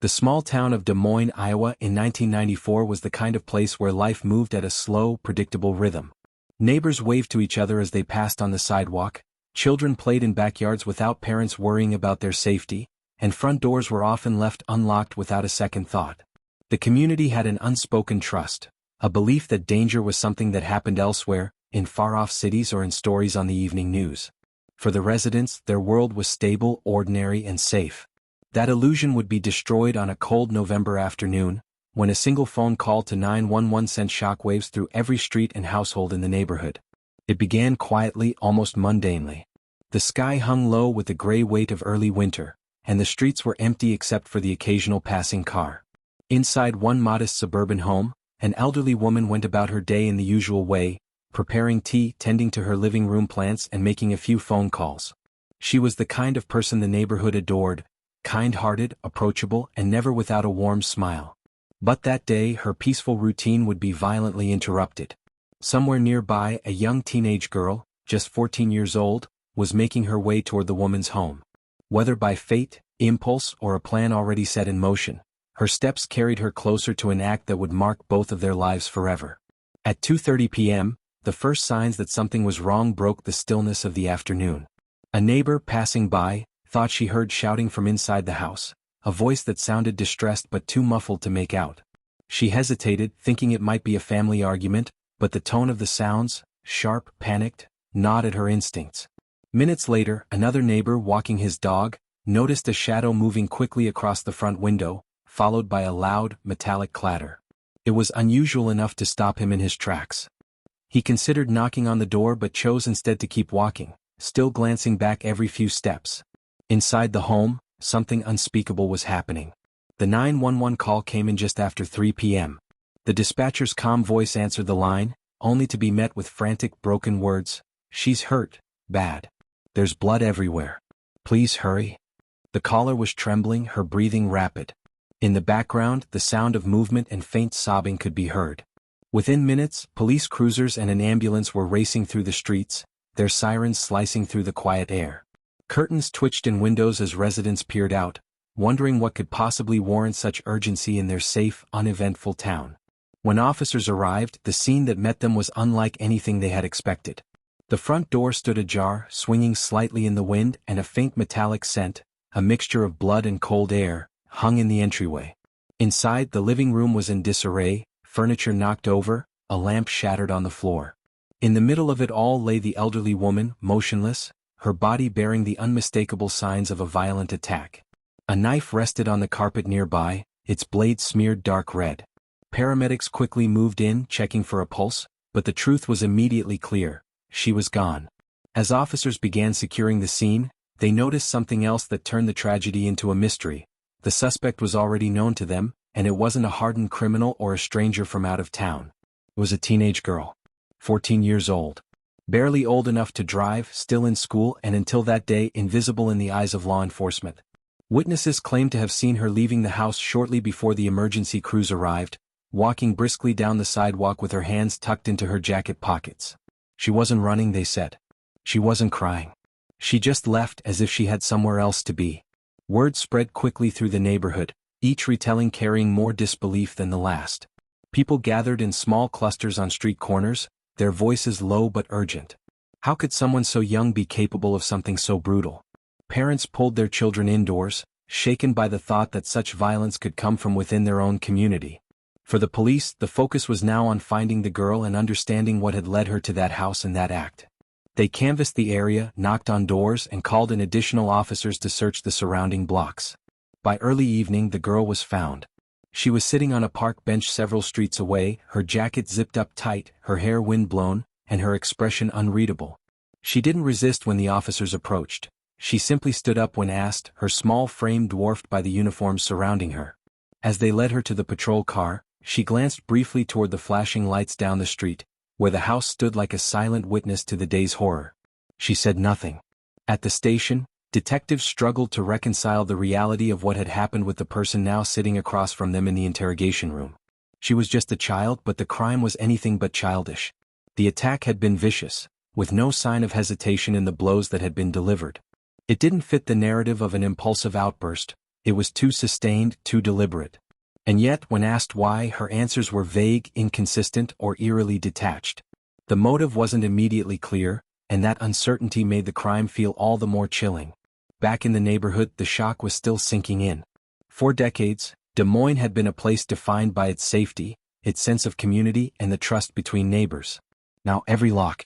The small town of Des Moines, Iowa in 1994 was the kind of place where life moved at a slow, predictable rhythm. Neighbors waved to each other as they passed on the sidewalk, children played in backyards without parents worrying about their safety, and front doors were often left unlocked without a second thought. The community had an unspoken trust, a belief that danger was something that happened elsewhere, in far-off cities or in stories on the evening news. For the residents, their world was stable, ordinary, and safe. That illusion would be destroyed on a cold November afternoon, when a single phone call to 911 sent shockwaves through every street and household in the neighborhood. It began quietly, almost mundanely. The sky hung low with the gray weight of early winter, and the streets were empty except for the occasional passing car. Inside one modest suburban home, an elderly woman went about her day in the usual way, preparing tea, tending to her living room plants, and making a few phone calls. She was the kind of person the neighborhood adored, kind-hearted, approachable, and never without a warm smile. But that day her peaceful routine would be violently interrupted. Somewhere nearby, a young teenage girl, just 14 years old, was making her way toward the woman's home. Whether by fate, impulse, or a plan already set in motion, her steps carried her closer to an act that would mark both of their lives forever. At 2:30 p.m., the first signs that something was wrong broke the stillness of the afternoon. A neighbor passing by thought she heard shouting from inside the house, a voice that sounded distressed but too muffled to make out. She hesitated, thinking it might be a family argument, but the tone of the sounds, sharp, panicked, gnawed at her instincts. Minutes later, another neighbor walking his dog noticed a shadow moving quickly across the front window, followed by a loud, metallic clatter. It was unusual enough to stop him in his tracks. He considered knocking on the door but chose instead to keep walking, still glancing back every few steps. Inside the home, something unspeakable was happening. The 911 call came in just after 3 p.m. The dispatcher's calm voice answered the line, only to be met with frantic, broken words. "She's hurt, bad. There's blood everywhere. Please hurry." The caller was trembling, her breathing rapid. In the background, the sound of movement and faint sobbing could be heard. Within minutes, police cruisers and an ambulance were racing through the streets, their sirens slicing through the quiet air. Curtains twitched in windows as residents peered out, wondering what could possibly warrant such urgency in their safe, uneventful town. When officers arrived, the scene that met them was unlike anything they had expected. The front door stood ajar, swinging slightly in the wind, and a faint metallic scent, a mixture of blood and cold air, hung in the entryway. Inside, the living room was in disarray, furniture knocked over, a lamp shattered on the floor. In the middle of it all lay the elderly woman, motionless, her body bearing the unmistakable signs of a violent attack. A knife rested on the carpet nearby, its blade smeared dark red. Paramedics quickly moved in, checking for a pulse, but the truth was immediately clear: she was gone. As officers began securing the scene, they noticed something else that turned the tragedy into a mystery. The suspect was already known to them, and it wasn't a hardened criminal or a stranger from out of town. It was a teenage girl. 14 years old. Barely old enough to drive, still in school, and until that day invisible in the eyes of law enforcement. Witnesses claimed to have seen her leaving the house shortly before the emergency crews arrived, walking briskly down the sidewalk with her hands tucked into her jacket pockets. She wasn't running, they said. She wasn't crying. She just left as if she had somewhere else to be. Word spread quickly through the neighborhood, each retelling carrying more disbelief than the last. People gathered in small clusters on street corners, their voices low but urgent. How could someone so young be capable of something so brutal? Parents pulled their children indoors, shaken by the thought that such violence could come from within their own community. For the police, the focus was now on finding the girl and understanding what had led her to that house and that act. They canvassed the area, knocked on doors, and called in additional officers to search the surrounding blocks. By early evening, the girl was found. She was sitting on a park bench several streets away, her jacket zipped up tight, her hair wind-blown, and her expression unreadable. She didn't resist when the officers approached. She simply stood up when asked, her small frame dwarfed by the uniforms surrounding her. As they led her to the patrol car, she glanced briefly toward the flashing lights down the street, where the house stood like a silent witness to the day's horror. She said nothing. At the station, detectives struggled to reconcile the reality of what had happened with the person now sitting across from them in the interrogation room. She was just a child, but the crime was anything but childish. The attack had been vicious, with no sign of hesitation in the blows that had been delivered. It didn't fit the narrative of an impulsive outburst, It was too sustained, too deliberate. And yet, when asked why, her answers were vague, inconsistent, or eerily detached. The motive wasn't immediately clear, and that uncertainty made the crime feel all the more chilling. Back in the neighborhood, the shock was still sinking in. For decades, Des Moines had been a place defined by its safety, its sense of community, and the trust between neighbors. Now every lock,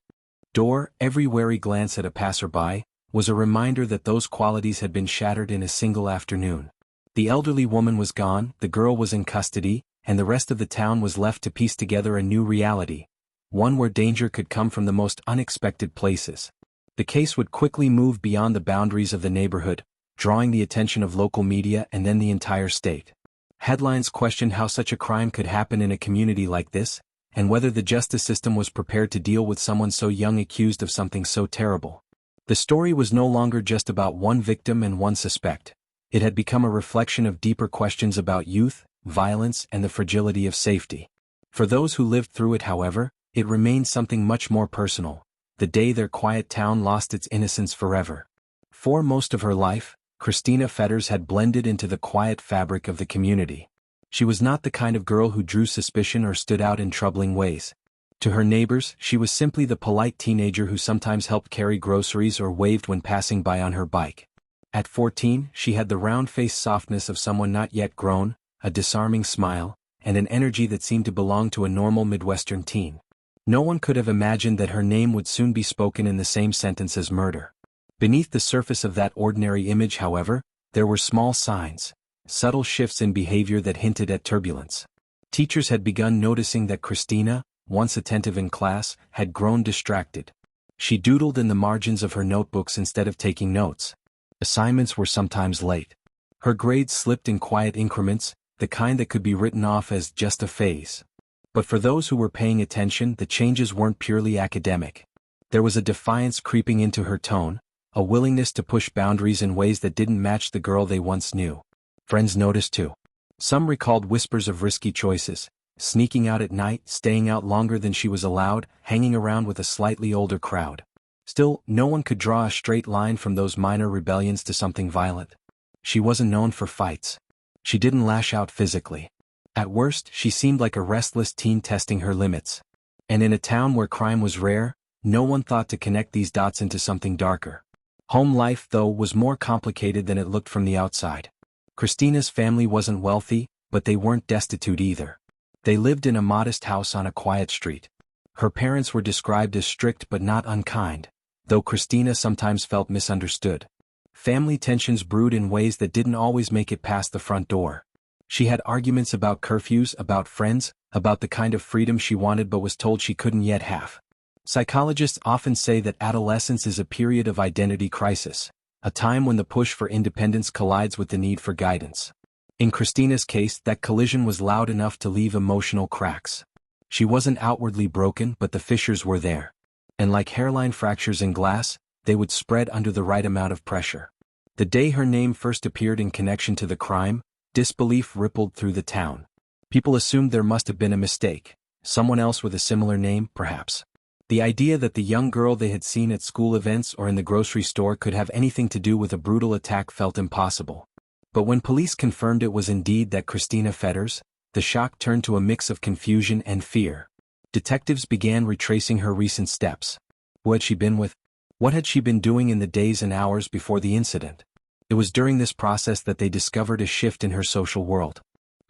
door, every wary glance at a passerby, was a reminder that those qualities had been shattered in a single afternoon. The elderly woman was gone, the girl was in custody, and the rest of the town was left to piece together a new reality, one where danger could come from the most unexpected places. The case would quickly move beyond the boundaries of the neighborhood, drawing the attention of local media and then the entire state. Headlines questioned how such a crime could happen in a community like this, and whether the justice system was prepared to deal with someone so young accused of something so terrible. The story was no longer just about one victim and one suspect. It had become a reflection of deeper questions about youth, violence, and the fragility of safety. For those who lived through it, however, it remained something much more personal, the day their quiet town lost its innocence forever. For most of her life, Kristina Fetters had blended into the quiet fabric of the community. She was not the kind of girl who drew suspicion or stood out in troubling ways. To her neighbors, she was simply the polite teenager who sometimes helped carry groceries or waved when passing by on her bike. At 14, she had the round-faced softness of someone not yet grown, a disarming smile, and an energy that seemed to belong to a normal Midwestern teen. No one could have imagined that her name would soon be spoken in the same sentence as murder. Beneath the surface of that ordinary image, however, there were small signs, subtle shifts in behavior that hinted at turbulence. Teachers had begun noticing that Kristina, once attentive in class, had grown distracted. She doodled in the margins of her notebooks instead of taking notes. Assignments were sometimes late. Her grades slipped in quiet increments, the kind that could be written off as just a phase. But for those who were paying attention, the changes weren't purely academic. There was a defiance creeping into her tone, a willingness to push boundaries in ways that didn't match the girl they once knew. Friends noticed too. Some recalled whispers of risky choices, sneaking out at night, staying out longer than she was allowed, hanging around with a slightly older crowd. Still, no one could draw a straight line from those minor rebellions to something violent. She wasn't known for fights. She didn't lash out physically. At worst, she seemed like a restless teen testing her limits. And in a town where crime was rare, no one thought to connect these dots into something darker. Home life, though, was more complicated than it looked from the outside. Kristina's family wasn't wealthy, but they weren't destitute either. They lived in a modest house on a quiet street. Her parents were described as strict but not unkind, though Kristina sometimes felt misunderstood. Family tensions brewed in ways that didn't always make it past the front door. She had arguments about curfews, about friends, about the kind of freedom she wanted but was told she couldn't yet have. Psychologists often say that adolescence is a period of identity crisis, a time when the push for independence collides with the need for guidance. In Kristina's case, that collision was loud enough to leave emotional cracks. She wasn't outwardly broken, but the fissures were there. And like hairline fractures in glass, they would spread under the right amount of pressure. The day her name first appeared in connection to the crime, disbelief rippled through the town. People assumed there must have been a mistake, someone else with a similar name, perhaps. The idea that the young girl they had seen at school events or in the grocery store could have anything to do with a brutal attack felt impossible. But when police confirmed it was indeed that Kristina Fetters, the shock turned to a mix of confusion and fear. Detectives began retracing her recent steps. Who had she been with? What had she been doing in the days and hours before the incident? It was during this process that they discovered a shift in her social world.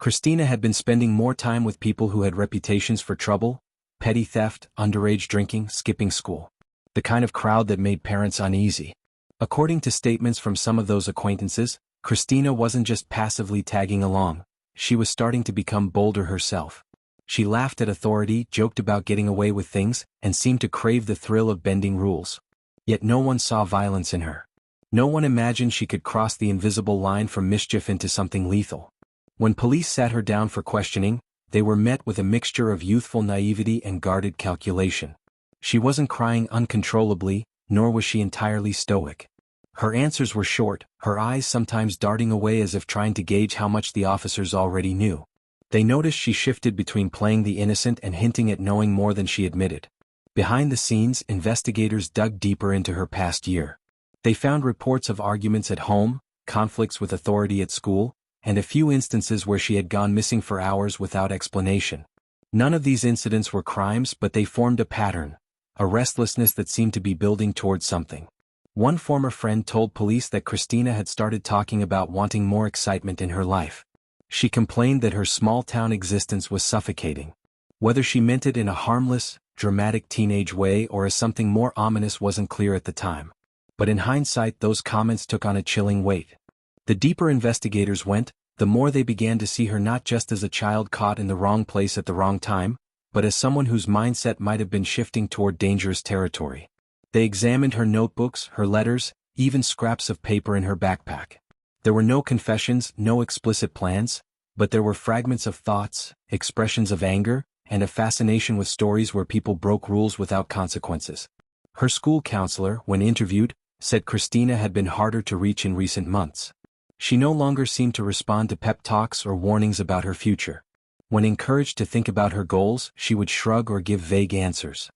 Kristina had been spending more time with people who had reputations for trouble, petty theft, underage drinking, skipping school. The kind of crowd that made parents uneasy. According to statements from some of those acquaintances, Kristina wasn't just passively tagging along, she was starting to become bolder herself. She laughed at authority, joked about getting away with things, and seemed to crave the thrill of bending rules. Yet no one saw violence in her. No one imagined she could cross the invisible line from mischief into something lethal. When police sat her down for questioning, they were met with a mixture of youthful naivety and guarded calculation. She wasn't crying uncontrollably, nor was she entirely stoic. Her answers were short, her eyes sometimes darting away as if trying to gauge how much the officers already knew. They noticed she shifted between playing the innocent and hinting at knowing more than she admitted. Behind the scenes, investigators dug deeper into her past year. They found reports of arguments at home, conflicts with authority at school, and a few instances where she had gone missing for hours without explanation. None of these incidents were crimes, but they formed a pattern, a restlessness that seemed to be building towards something. One former friend told police that Kristina had started talking about wanting more excitement in her life. She complained that her small-town existence was suffocating. Whether she meant it in a harmless, dramatic teenage way or as something more ominous wasn't clear at the time. But in hindsight, those comments took on a chilling weight. The deeper investigators went, the more they began to see her not just as a child caught in the wrong place at the wrong time, but as someone whose mindset might have been shifting toward dangerous territory. They examined her notebooks, her letters, even scraps of paper in her backpack. There were no confessions, no explicit plans, but there were fragments of thoughts, expressions of anger, and a fascination with stories where people broke rules without consequences. Her school counselor, when interviewed, said Kristina had been harder to reach in recent months. She no longer seemed to respond to pep talks or warnings about her future. When encouraged to think about her goals, she would shrug or give vague answers.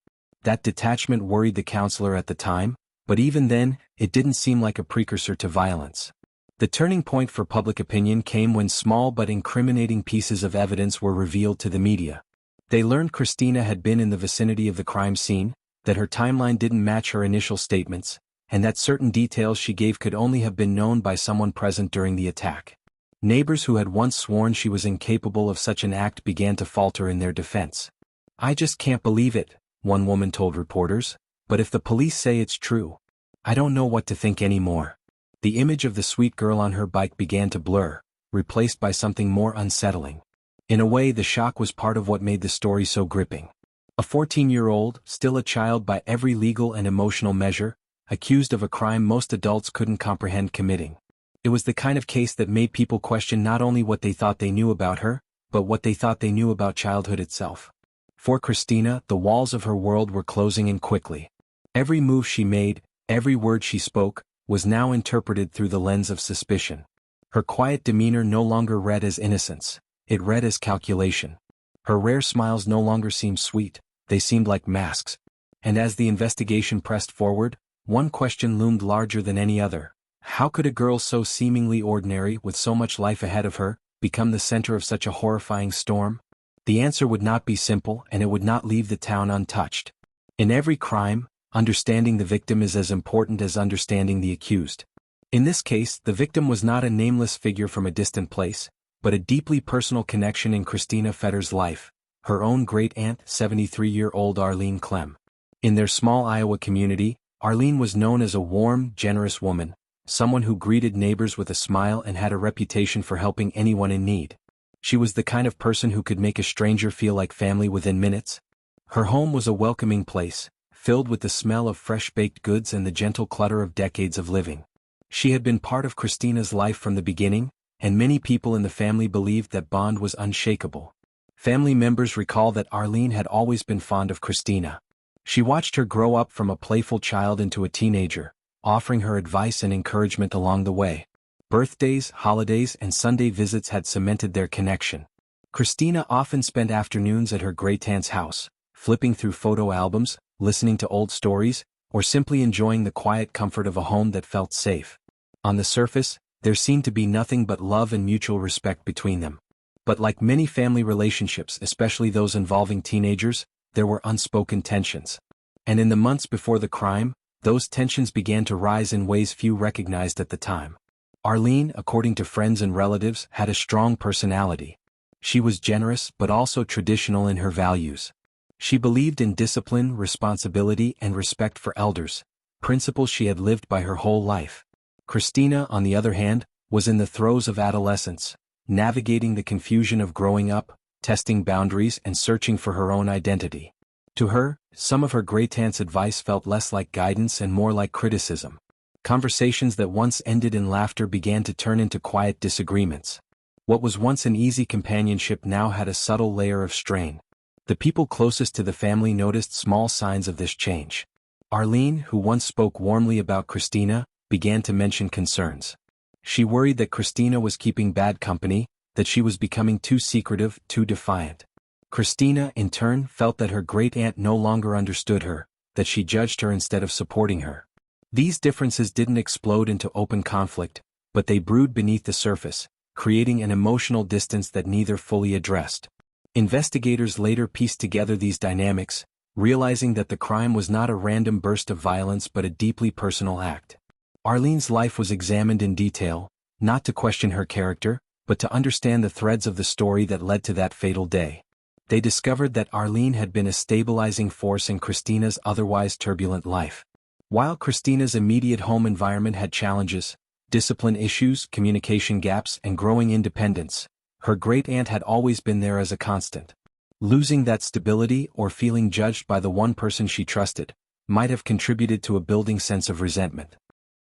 That detachment worried the counselor at the time, but even then, it didn't seem like a precursor to violence. The turning point for public opinion came when small but incriminating pieces of evidence were revealed to the media. They learned Kristina had been in the vicinity of the crime scene, that her timeline didn't match her initial statements, and that certain details she gave could only have been known by someone present during the attack. Neighbors who had once sworn she was incapable of such an act began to falter in their defense. "I just can't believe it," one woman told reporters, "but if the police say it's true, I don't know what to think anymore." The image of the sweet girl on her bike began to blur, replaced by something more unsettling. In a way, the shock was part of what made the story so gripping. A 14-year-old, still a child by every legal and emotional measure, accused of a crime most adults couldn't comprehend committing. It was the kind of case that made people question not only what they thought they knew about her, but what they thought they knew about childhood itself. For Kristina, the walls of her world were closing in quickly. Every move she made, every word she spoke, was now interpreted through the lens of suspicion. Her quiet demeanor no longer read as innocence, it read as calculation. Her rare smiles no longer seemed sweet, they seemed like masks. And as the investigation pressed forward, one question loomed larger than any other. How could a girl so seemingly ordinary, with so much life ahead of her, become the center of such a horrifying storm? The answer would not be simple, and it would not leave the town untouched. In every crime, understanding the victim is as important as understanding the accused. In this case, the victim was not a nameless figure from a distant place, but a deeply personal connection in Kristina Fetters' life, her own great-aunt, 73-year-old Arlene Clem. In their small Iowa community, Arlene was known as a warm, generous woman, someone who greeted neighbors with a smile and had a reputation for helping anyone in need. She was the kind of person who could make a stranger feel like family within minutes. Her home was a welcoming place, filled with the smell of fresh-baked goods and the gentle clutter of decades of living. She had been part of Kristina's life from the beginning, and many people in the family believed that bond was unshakable. Family members recall that Arlene had always been fond of Kristina. She watched her grow up from a playful child into a teenager, offering her advice and encouragement along the way. Birthdays, holidays, and Sunday visits had cemented their connection. Kristina often spent afternoons at her great-aunt's house, flipping through photo albums, listening to old stories, or simply enjoying the quiet comfort of a home that felt safe. On the surface, there seemed to be nothing but love and mutual respect between them. But like many family relationships, especially those involving teenagers, there were unspoken tensions. And in the months before the crime, those tensions began to rise in ways few recognized at the time. Arlene, according to friends and relatives, had a strong personality. She was generous but also traditional in her values. She believed in discipline, responsibility, and respect for elders, principles she had lived by her whole life. Kristina, on the other hand, was in the throes of adolescence, navigating the confusion of growing up, testing boundaries, and searching for her own identity. To her, some of her great-aunt's advice felt less like guidance and more like criticism. Conversations that once ended in laughter began to turn into quiet disagreements. What was once an easy companionship now had a subtle layer of strain. The people closest to the family noticed small signs of this change. Arlene, who once spoke warmly about Kristina, began to mention concerns. She worried that Kristina was keeping bad company, that she was becoming too secretive, too defiant. Kristina, in turn, felt that her great-aunt no longer understood her, that she judged her instead of supporting her. These differences didn't explode into open conflict, but they brewed beneath the surface, creating an emotional distance that neither fully addressed. Investigators later pieced together these dynamics, realizing that the crime was not a random burst of violence but a deeply personal act. Arlene's life was examined in detail, not to question her character, but to understand the threads of the story that led to that fatal day. They discovered that Arlene had been a stabilizing force in Kristina's otherwise turbulent life. While Kristina's immediate home environment had challenges, discipline issues, communication gaps, and growing independence, her great-aunt had always been there as a constant. Losing that stability or feeling judged by the one person she trusted might have contributed to a building sense of resentment.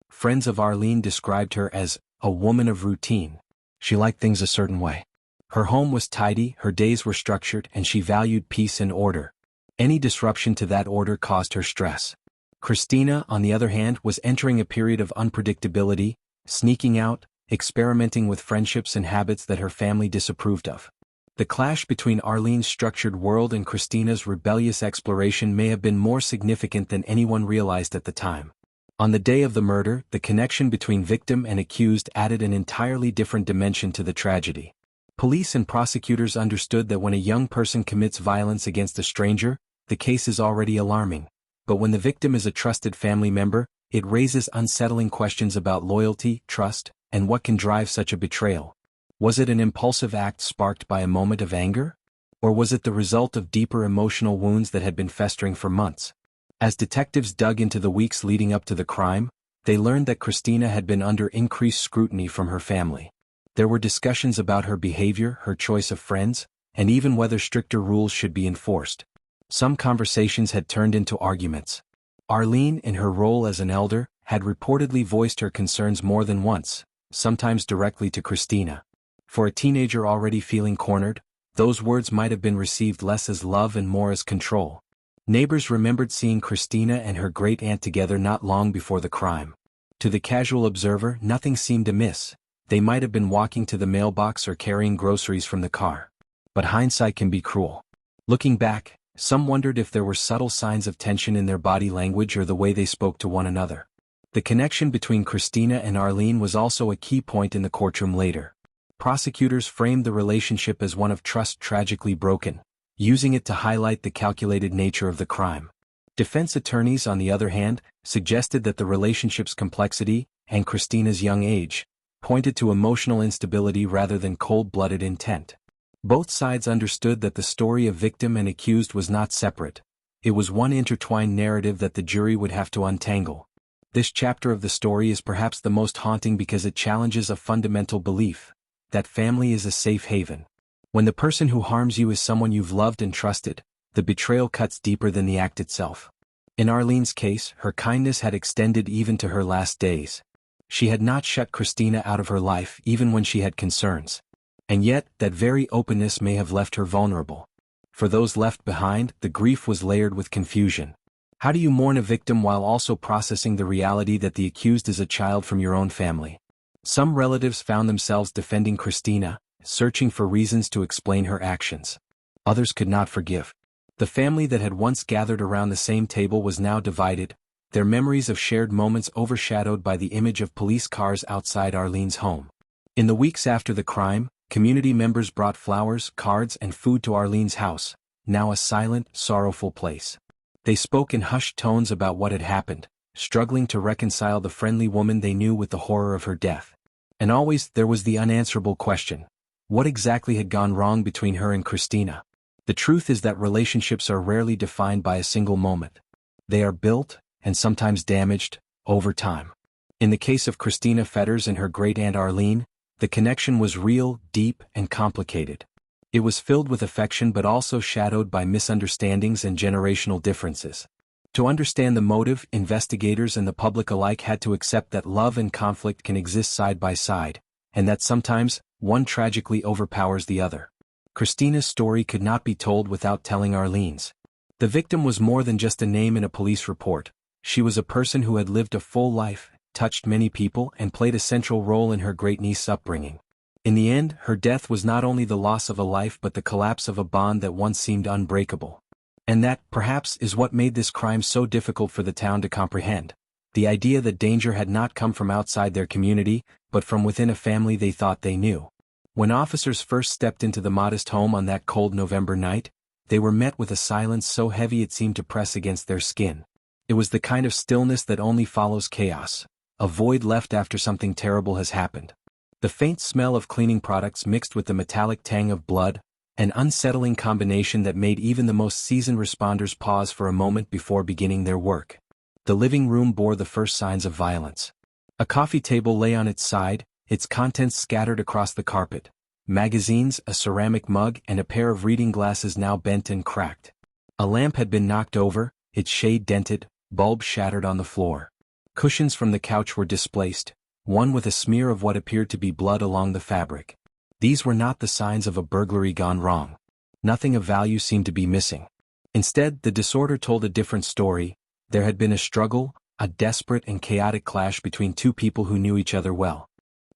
Friends of Arlene described her as a woman of routine. She liked things a certain way. Her home was tidy, her days were structured, and she valued peace and order. Any disruption to that order caused her stress. Kristina, on the other hand, was entering a period of unpredictability, sneaking out, experimenting with friendships and habits that her family disapproved of. The clash between Arlene's structured world and Kristina's rebellious exploration may have been more significant than anyone realized at the time. On the day of the murder, the connection between victim and accused added an entirely different dimension to the tragedy. Police and prosecutors understood that when a young person commits violence against a stranger, the case is already alarming. But when the victim is a trusted family member, it raises unsettling questions about loyalty, trust, and what can drive such a betrayal. Was it an impulsive act sparked by a moment of anger? Or was it the result of deeper emotional wounds that had been festering for months? As detectives dug into the weeks leading up to the crime, they learned that Kristina had been under increased scrutiny from her family. There were discussions about her behavior, her choice of friends, and even whether stricter rules should be enforced. Some conversations had turned into arguments. Arlene, in her role as an elder, had reportedly voiced her concerns more than once, sometimes directly to Kristina. For a teenager already feeling cornered, those words might have been received less as love and more as control. Neighbors remembered seeing Kristina and her great-aunt together not long before the crime. To the casual observer, nothing seemed amiss. They might have been walking to the mailbox or carrying groceries from the car. But hindsight can be cruel. Looking back, some wondered if there were subtle signs of tension in their body language or the way they spoke to one another. The connection between Kristina and Arlene was also a key point in the courtroom later. Prosecutors framed the relationship as one of trust tragically broken, using it to highlight the calculated nature of the crime. Defense attorneys, on the other hand, suggested that the relationship's complexity, and Kristina's young age, pointed to emotional instability rather than cold-blooded intent. Both sides understood that the story of victim and accused was not separate. It was one intertwined narrative that the jury would have to untangle. This chapter of the story is perhaps the most haunting because it challenges a fundamental belief, that family is a safe haven. When the person who harms you is someone you've loved and trusted, the betrayal cuts deeper than the act itself. In Arlene's case, her kindness had extended even to her last days. She had not shut Kristina out of her life even when she had concerns. And yet, that very openness may have left her vulnerable. For those left behind, the grief was layered with confusion. How do you mourn a victim while also processing the reality that the accused is a child from your own family? Some relatives found themselves defending Kristina, searching for reasons to explain her actions. Others could not forgive. The family that had once gathered around the same table was now divided, their memories of shared moments overshadowed by the image of police cars outside Arlene's home. In the weeks after the crime, community members brought flowers, cards, and food to Arlene's house, now a silent, sorrowful place. They spoke in hushed tones about what had happened, struggling to reconcile the friendly woman they knew with the horror of her death. And always there was the unanswerable question: what exactly had gone wrong between her and Kristina? The truth is that relationships are rarely defined by a single moment. They are built, and sometimes damaged, over time. In the case of Kristina Fetters and her great-aunt Arlene, the connection was real, deep, and complicated. It was filled with affection but also shadowed by misunderstandings and generational differences. To understand the motive, investigators and the public alike had to accept that love and conflict can exist side by side, and that sometimes, one tragically overpowers the other. Kristina's story could not be told without telling Arlene's. The victim was more than just a name in a police report. She was a person who had lived a full life, touched many people, and played a central role in her great-niece's upbringing. In the end, her death was not only the loss of a life but the collapse of a bond that once seemed unbreakable. And that, perhaps, is what made this crime so difficult for the town to comprehend. The idea that danger had not come from outside their community, but from within a family they thought they knew. When officers first stepped into the modest home on that cold November night, they were met with a silence so heavy it seemed to press against their skin. It was the kind of stillness that only follows chaos, a void left after something terrible has happened. The faint smell of cleaning products mixed with the metallic tang of blood, an unsettling combination that made even the most seasoned responders pause for a moment before beginning their work. The living room bore the first signs of violence. A coffee table lay on its side, its contents scattered across the carpet. Magazines, a ceramic mug, and a pair of reading glasses now bent and cracked. A lamp had been knocked over, its shade dented, bulb shattered on the floor. Cushions from the couch were displaced, one with a smear of what appeared to be blood along the fabric. These were not the signs of a burglary gone wrong. Nothing of value seemed to be missing. Instead, the disorder told a different story. There had been a struggle, a desperate and chaotic clash between two people who knew each other well.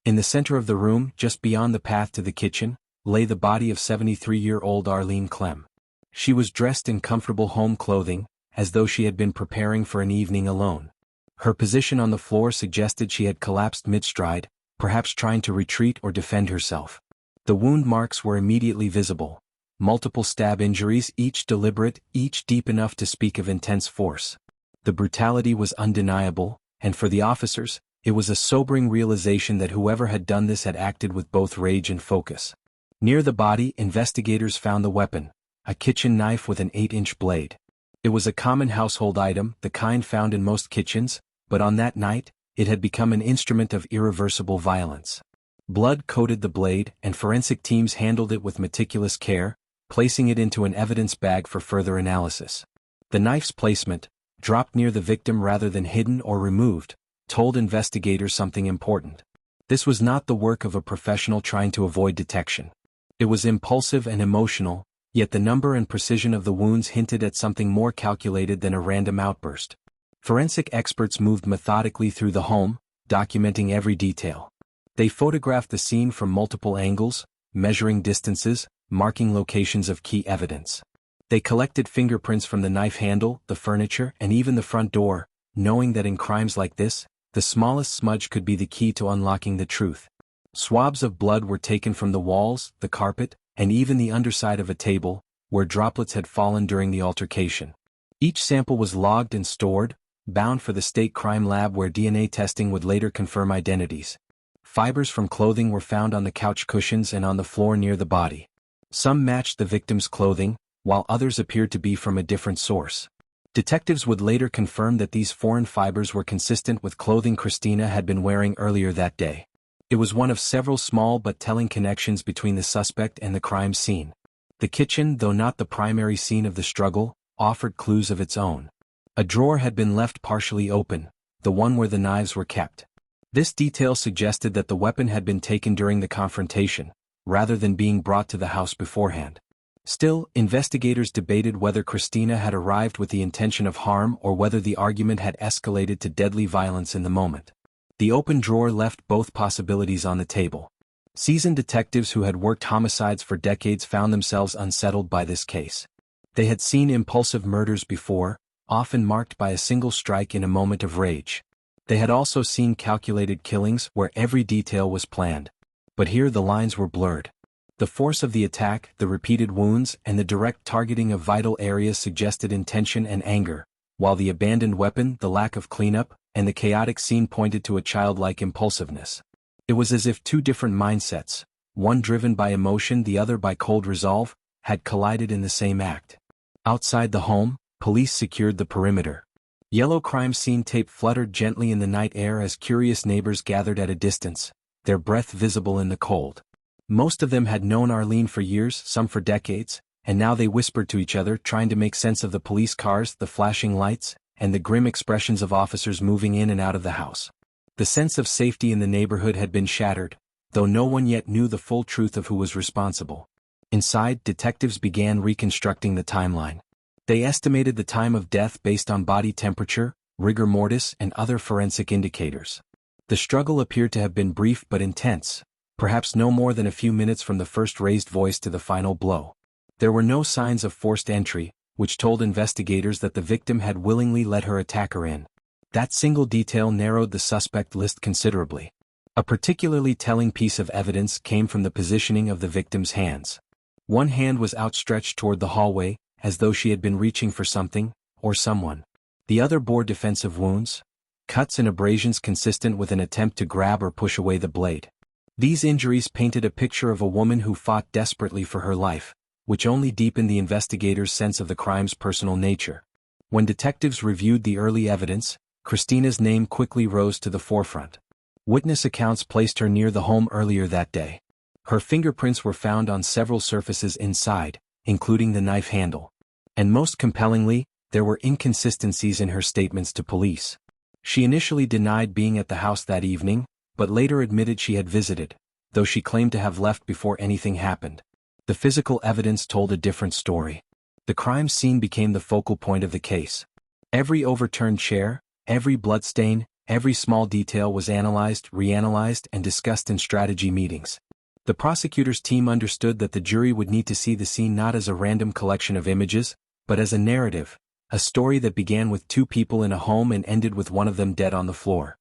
In the center of the room, just beyond the path to the kitchen, lay the body of 73-year-old Arlene Clem. She was dressed in comfortable home clothing, as though she had been preparing for an evening alone. Her position on the floor suggested she had collapsed mid-stride, perhaps trying to retreat or defend herself. The wound marks were immediately visible. Multiple stab injuries, each deliberate, each deep enough to speak of intense force. The brutality was undeniable, and for the officers, it was a sobering realization that whoever had done this had acted with both rage and focus. Near the body, investigators found the weapon, a kitchen knife with an 8-inch blade. It was a common household item, the kind found in most kitchens, but on that night, it had become an instrument of irreversible violence. Blood coated the blade, and forensic teams handled it with meticulous care, placing it into an evidence bag for further analysis. The knife's placement, dropped near the victim rather than hidden or removed, told investigators something important. This was not the work of a professional trying to avoid detection. It was impulsive and emotional, yet the number and precision of the wounds hinted at something more calculated than a random outburst. Forensic experts moved methodically through the home, documenting every detail. They photographed the scene from multiple angles, measuring distances, marking locations of key evidence. They collected fingerprints from the knife handle, the furniture, and even the front door, knowing that in crimes like this, the smallest smudge could be the key to unlocking the truth. Swabs of blood were taken from the walls, the carpet, and even the underside of a table, where droplets had fallen during the altercation. Each sample was logged and stored, bound for the state crime lab where DNA testing would later confirm identities. Fibers from clothing were found on the couch cushions and on the floor near the body. Some matched the victim's clothing, while others appeared to be from a different source. Detectives would later confirm that these foreign fibers were consistent with clothing Kristina had been wearing earlier that day. It was one of several small but telling connections between the suspect and the crime scene. The kitchen, though not the primary scene of the struggle, offered clues of its own. A drawer had been left partially open, the one where the knives were kept. This detail suggested that the weapon had been taken during the confrontation, rather than being brought to the house beforehand. Still, investigators debated whether Kristina had arrived with the intention of harm or whether the argument had escalated to deadly violence in the moment. The open drawer left both possibilities on the table. Seasoned detectives who had worked homicides for decades found themselves unsettled by this case. They had seen impulsive murders before, often marked by a single strike in a moment of rage. They had also seen calculated killings where every detail was planned. But here the lines were blurred. The force of the attack, the repeated wounds, and the direct targeting of vital areas suggested intention and anger, while the abandoned weapon, the lack of cleanup, and the chaotic scene pointed to a childlike impulsiveness. It was as if two different mindsets, one driven by emotion, the other by cold resolve, had collided in the same act. Outside the home, police secured the perimeter. Yellow crime scene tape fluttered gently in the night air as curious neighbors gathered at a distance, their breath visible in the cold. Most of them had known Arlene for years, some for decades, and now they whispered to each other, trying to make sense of the police cars, the flashing lights, and the grim expressions of officers moving in and out of the house. The sense of safety in the neighborhood had been shattered, though no one yet knew the full truth of who was responsible. Inside, detectives began reconstructing the timeline. They estimated the time of death based on body temperature, rigor mortis, and other forensic indicators. The struggle appeared to have been brief but intense, perhaps no more than a few minutes from the first raised voice to the final blow. There were no signs of forced entry, which told investigators that the victim had willingly let her attacker in. That single detail narrowed the suspect list considerably. A particularly telling piece of evidence came from the positioning of the victim's hands. One hand was outstretched toward the hallway, as though she had been reaching for something, or someone. The other bore defensive wounds, cuts and abrasions consistent with an attempt to grab or push away the blade. These injuries painted a picture of a woman who fought desperately for her life, which only deepened the investigators' sense of the crime's personal nature. When detectives reviewed the early evidence, Kristina's name quickly rose to the forefront. Witness accounts placed her near the home earlier that day. Her fingerprints were found on several surfaces inside, including the knife handle. And most compellingly, there were inconsistencies in her statements to police. She initially denied being at the house that evening, but later admitted she had visited, though she claimed to have left before anything happened. The physical evidence told a different story. The crime scene became the focal point of the case. Every overturned chair, every bloodstain, every small detail was analyzed, reanalyzed, and discussed in strategy meetings. The prosecutor's team understood that the jury would need to see the scene not as a random collection of images, but as a narrative, a story that began with two people in a home and ended with one of them dead on the floor.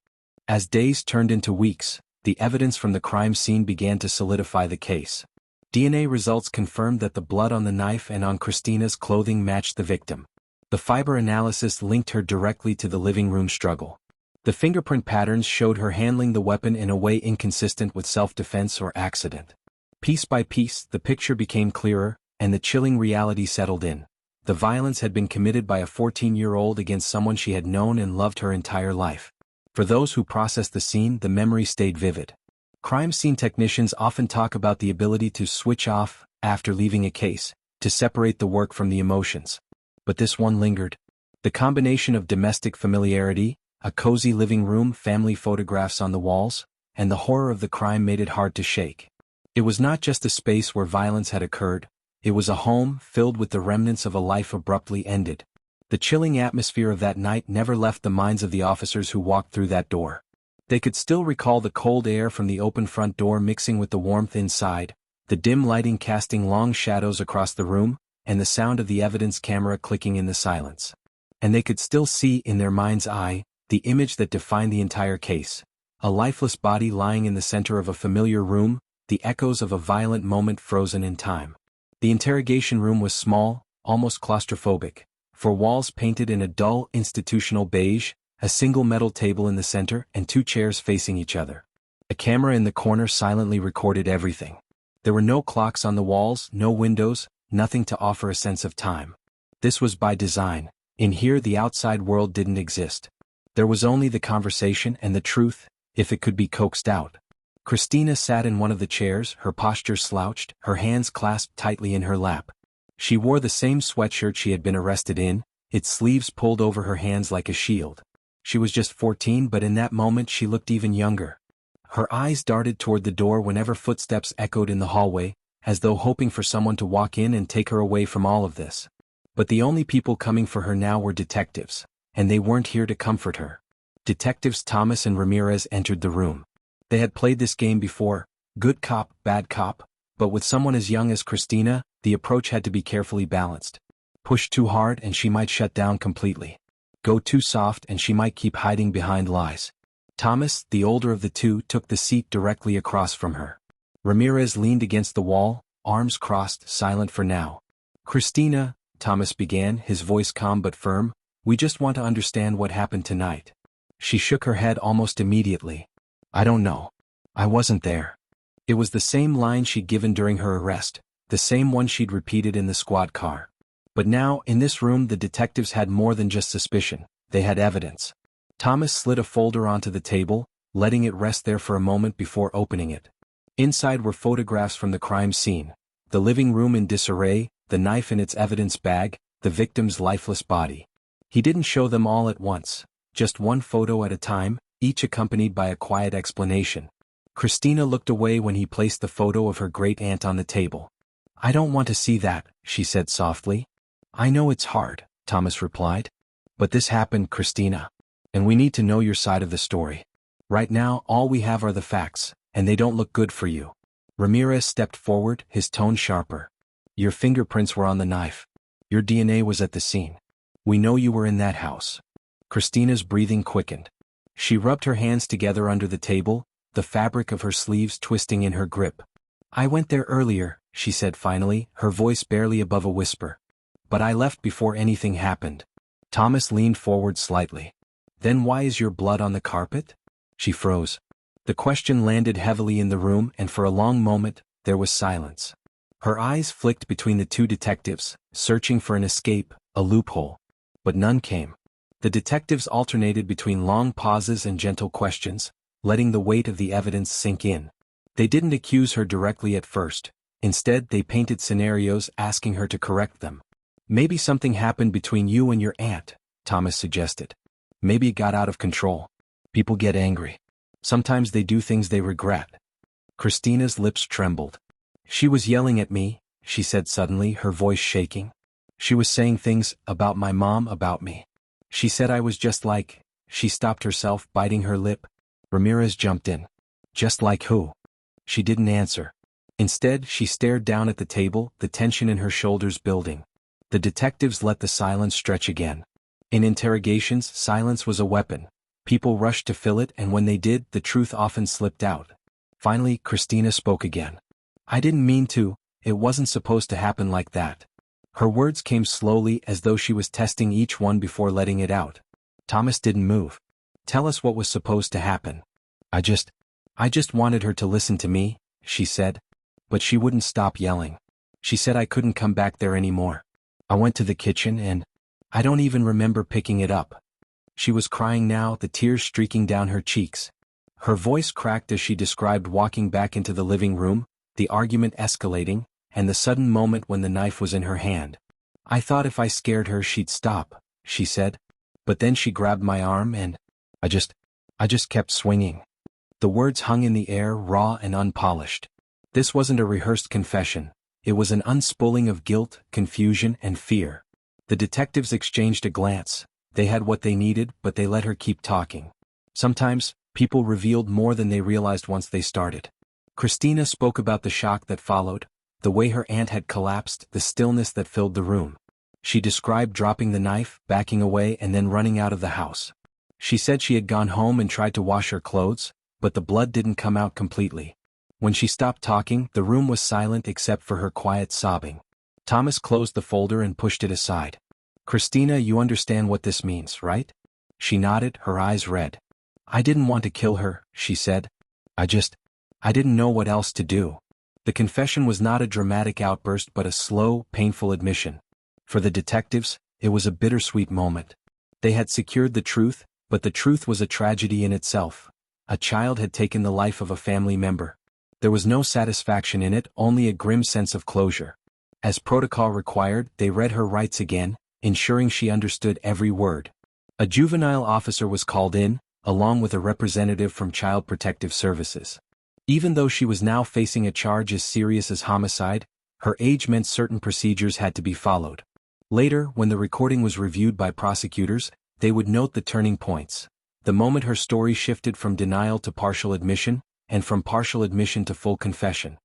As days turned into weeks, the evidence from the crime scene began to solidify the case. DNA results confirmed that the blood on the knife and on Kristina's clothing matched the victim. The fiber analysis linked her directly to the living room struggle. The fingerprint patterns showed her handling the weapon in a way inconsistent with self-defense or accident. Piece by piece, the picture became clearer, and the chilling reality settled in. The violence had been committed by a 14-year-old against someone she had known and loved her entire life. For those who processed the scene, the memory stayed vivid. Crime scene technicians often talk about the ability to switch off after leaving a case, to separate the work from the emotions. But this one lingered. The combination of domestic familiarity, a cozy living room, family photographs on the walls, and the horror of the crime made it hard to shake. It was not just a space where violence had occurred, it was a home filled with the remnants of a life abruptly ended. The chilling atmosphere of that night never left the minds of the officers who walked through that door. They could still recall the cold air from the open front door mixing with the warmth inside, the dim lighting casting long shadows across the room, and the sound of the evidence camera clicking in the silence. And they could still see in their mind's eye the image that defined the entire case. A lifeless body lying in the center of a familiar room, the echoes of a violent moment frozen in time. The interrogation room was small, almost claustrophobic, four walls painted in a dull institutional beige, a single metal table in the center and two chairs facing each other. A camera in the corner silently recorded everything. There were no clocks on the walls, no windows, nothing to offer a sense of time. This was by design. In here the outside world didn't exist. There was only the conversation and the truth, if it could be coaxed out. Kristina sat in one of the chairs, her posture slouched, her hands clasped tightly in her lap. She wore the same sweatshirt she had been arrested in, its sleeves pulled over her hands like a shield. She was just 14, but in that moment she looked even younger. Her eyes darted toward the door whenever footsteps echoed in the hallway, as though hoping for someone to walk in and take her away from all of this. But the only people coming for her now were detectives. And they weren't here to comfort her. Detectives Thomas and Ramirez entered the room. They had played this game before, good cop, bad cop, but with someone as young as Kristina, the approach had to be carefully balanced. Push too hard and she might shut down completely. Go too soft and she might keep hiding behind lies. Thomas, the older of the two, took the seat directly across from her. Ramirez leaned against the wall, arms crossed, silent for now. Kristina, Thomas began, his voice calm but firm, we just want to understand what happened tonight. She shook her head almost immediately. I don't know. I wasn't there. It was the same line she'd given during her arrest, the same one she'd repeated in the squad car. But now, in this room, the detectives had more than just suspicion, they had evidence. Thomas slid a folder onto the table, letting it rest there for a moment before opening it. Inside were photographs from the crime scene, the living room in disarray, the knife in its evidence bag, the victim's lifeless body. He didn't show them all at once, just one photo at a time, each accompanied by a quiet explanation. Kristina looked away when he placed the photo of her great-aunt on the table. I don't want to see that, she said softly. I know it's hard, Thomas replied. But this happened, Kristina. And we need to know your side of the story. Right now, all we have are the facts, and they don't look good for you. Ramirez stepped forward, his tone sharper. Your fingerprints were on the knife. Your DNA was at the scene. We know you were in that house. Kristina's breathing quickened. She rubbed her hands together under the table, the fabric of her sleeves twisting in her grip. "I went there earlier," she said finally, her voice barely above a whisper. "But I left before anything happened." Thomas leaned forward slightly. "Then why is your blood on the carpet?" She froze. The question landed heavily in the room, and for a long moment, there was silence. Her eyes flicked between the two detectives, searching for an escape, a loophole. But none came. The detectives alternated between long pauses and gentle questions, letting the weight of the evidence sink in. They didn't accuse her directly at first. Instead, they painted scenarios asking her to correct them. "Maybe something happened between you and your aunt," Thomas suggested. "Maybe it got out of control. People get angry. Sometimes they do things they regret." Kristina's lips trembled. "She was yelling at me," she said suddenly, her voice shaking. "She was saying things about my mom, about me. She said I was just like—" She stopped herself, biting her lip. Ramirez jumped in. "Just like who?" She didn't answer. Instead, she stared down at the table, the tension in her shoulders building. The detectives let the silence stretch again. In interrogations, silence was a weapon. People rushed to fill it, and when they did, the truth often slipped out. Finally, Kristina spoke again. "I didn't mean to. It wasn't supposed to happen like that." Her words came slowly, as though she was testing each one before letting it out. Thomas didn't move. "Tell us what was supposed to happen." I just wanted her to listen to me," she said. "But she wouldn't stop yelling. She said I couldn't come back there anymore. I went to the kitchen and I don't even remember picking it up." She was crying now, the tears streaking down her cheeks. Her voice cracked as she described walking back into the living room, the argument escalating, and the sudden moment when the knife was in her hand. "I thought if I scared her she'd stop," she said. "But then she grabbed my arm and I just kept swinging." The words hung in the air, raw and unpolished. This wasn't a rehearsed confession. It was an unspooling of guilt, confusion, and fear. The detectives exchanged a glance. They had what they needed, but they let her keep talking. Sometimes, people revealed more than they realized once they started. Kristina spoke about the shock that followed, the way her aunt had collapsed, the stillness that filled the room. She described dropping the knife, backing away, and then running out of the house. She said she had gone home and tried to wash her clothes, but the blood didn't come out completely. When she stopped talking, the room was silent except for her quiet sobbing. Thomas closed the folder and pushed it aside. "Kristina, you understand what this means, right?" She nodded, her eyes red. "I didn't want to kill her," she said. I didn't know what else to do." The confession was not a dramatic outburst but a slow, painful admission. For the detectives, it was a bittersweet moment. They had secured the truth, but the truth was a tragedy in itself. A child had taken the life of a family member. There was no satisfaction in it, only a grim sense of closure. As protocol required, they read her rights again, ensuring she understood every word. A juvenile officer was called in, along with a representative from Child Protective Services. Even though she was now facing a charge as serious as homicide, her age meant certain procedures had to be followed. Later, when the recording was reviewed by prosecutors, they would note the turning points. The moment her story shifted from denial to partial admission, and from partial admission to full confession.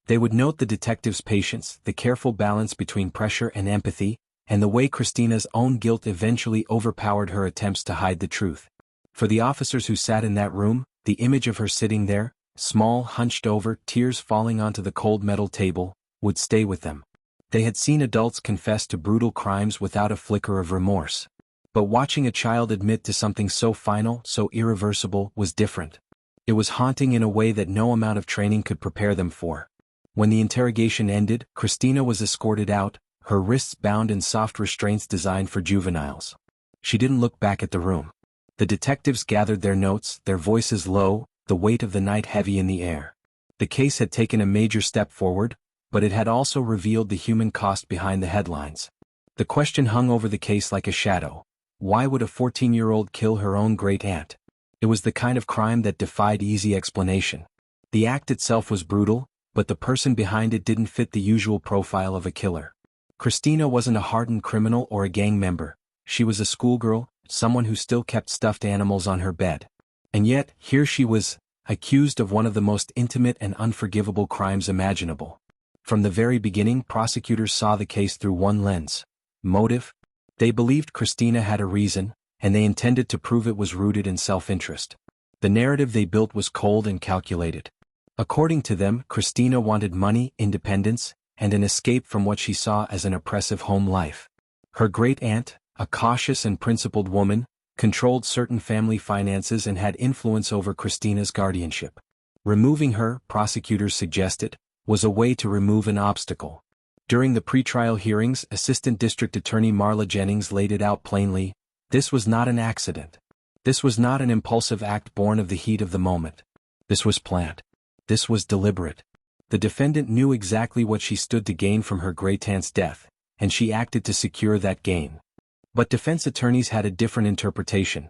They would note the detective's patience, the careful balance between pressure and empathy, and the way Kristina's own guilt eventually overpowered her attempts to hide the truth. For the officers who sat in that room, the image of her sitting there, small, hunched over, tears falling onto the cold metal table, would stay with them. They had seen adults confess to brutal crimes without a flicker of remorse. But watching a child admit to something so final, so irreversible, was different. It was haunting in a way that no amount of training could prepare them for. When the interrogation ended, Kristina was escorted out, her wrists bound in soft restraints designed for juveniles. She didn't look back at the room. The detectives gathered their notes, their voices low, the weight of the night heavy in the air. The case had taken a major step forward, but it had also revealed the human cost behind the headlines. The question hung over the case like a shadow. Why would a 14-year-old kill her own great-aunt? It was the kind of crime that defied easy explanation. The act itself was brutal, but the person behind it didn't fit the usual profile of a killer. Kristina wasn't a hardened criminal or a gang member. She was a schoolgirl, someone who still kept stuffed animals on her bed. And yet, here she was, accused of one of the most intimate and unforgivable crimes imaginable. From the very beginning, prosecutors saw the case through one lens: motive. They believed Kristina had a reason, and they intended to prove it was rooted in self-interest. The narrative they built was cold and calculated. According to them, Kristina wanted money, independence, and an escape from what she saw as an oppressive home life. Her great-aunt, a cautious and principled woman, controlled certain family finances and had influence over Kristina's guardianship. Removing her, prosecutors suggested, was a way to remove an obstacle. During the pretrial hearings, Assistant District Attorney Marla Jennings laid it out plainly: this was not an accident. This was not an impulsive act born of the heat of the moment. This was planned. This was deliberate. The defendant knew exactly what she stood to gain from her great-aunt's death, and she acted to secure that gain. But defense attorneys had a different interpretation,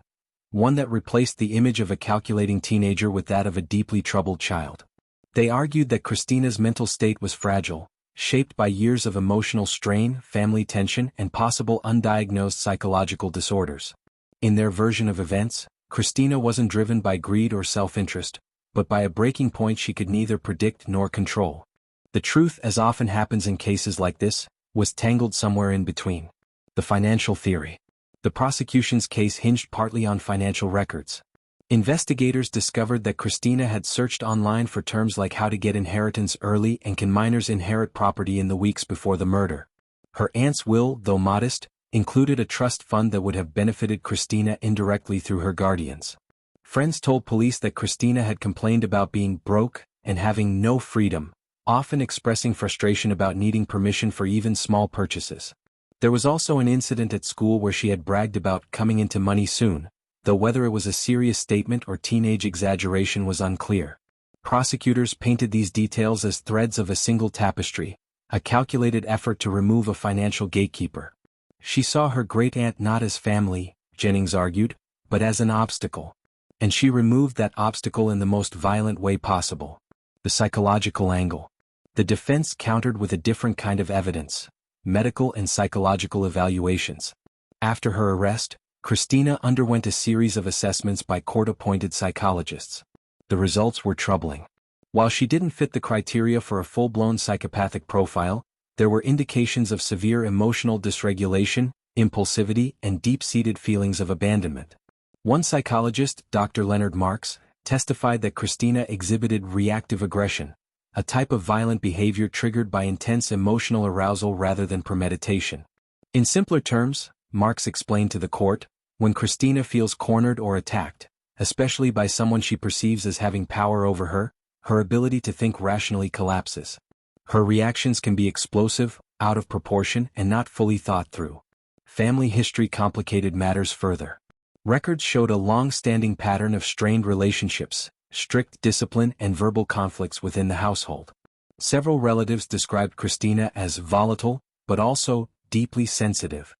one that replaced the image of a calculating teenager with that of a deeply troubled child. They argued that Kristina's mental state was fragile, shaped by years of emotional strain, family tension, and possible undiagnosed psychological disorders. In their version of events, Kristina wasn't driven by greed or self-interest, but by a breaking point she could neither predict nor control. The truth, as often happens in cases like this, was tangled somewhere in between. The financial theory. The prosecution's case hinged partly on financial records. Investigators discovered that Kristina had searched online for terms like how to get inheritance early and can minors inherit property in the weeks before the murder. Her aunt's will, though modest, included a trust fund that would have benefited Kristina indirectly through her guardians. Friends told police that Kristina had complained about being broke and having no freedom, often expressing frustration about needing permission for even small purchases. There was also an incident at school where she had bragged about coming into money soon, though whether it was a serious statement or teenage exaggeration was unclear. Prosecutors painted these details as threads of a single tapestry, a calculated effort to remove a financial gatekeeper. She saw her great-aunt not as family, Jennings argued, but as an obstacle. And she removed that obstacle in the most violent way possible. The psychological angle. The defense countered with a different kind of evidence: medical and psychological evaluations. After her arrest, Kristina underwent a series of assessments by court-appointed psychologists. The results were troubling. While she didn't fit the criteria for a full-blown psychopathic profile, there were indications of severe emotional dysregulation, impulsivity, and deep-seated feelings of abandonment. One psychologist, Dr. Leonard Marks, testified that Kristina exhibited reactive aggression, a type of violent behavior triggered by intense emotional arousal rather than premeditation. In simpler terms, Marks explained to the court, when Kristina feels cornered or attacked, especially by someone she perceives as having power over her, her ability to think rationally collapses. Her reactions can be explosive, out of proportion, and not fully thought through. Family history complicated matters further. Records showed a long-standing pattern of strained relationships, strict discipline, and verbal conflicts within the household. Several relatives described Kristina as volatile, but also deeply sensitive.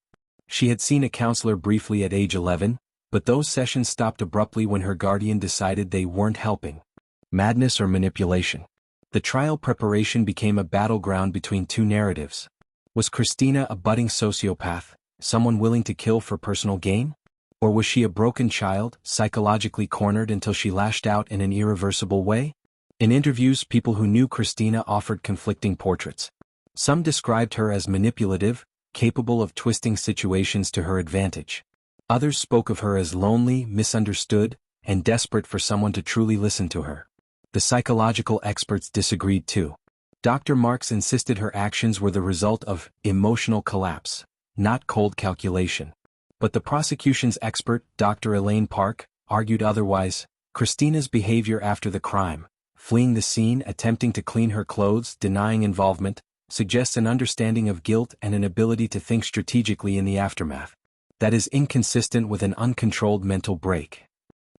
She had seen a counselor briefly at age 11, but those sessions stopped abruptly when her guardian decided they weren't helping. Madness or manipulation? The trial preparation became a battleground between two narratives. Was Kristina a budding sociopath, someone willing to kill for personal gain? Or was she a broken child, psychologically cornered until she lashed out in an irreversible way? In interviews, people who knew Kristina offered conflicting portraits. Some described her as manipulative, capable of twisting situations to her advantage. Others spoke of her as lonely, misunderstood, and desperate for someone to truly listen to her. The psychological experts disagreed too. Dr. Marks insisted her actions were the result of emotional collapse, not cold calculation. But the prosecution's expert, Dr. Elaine Park, argued otherwise. Kristina's behavior after the crime, fleeing the scene, attempting to clean her clothes, denying involvement, suggests an understanding of guilt and an ability to think strategically in the aftermath. That is inconsistent with an uncontrolled mental break.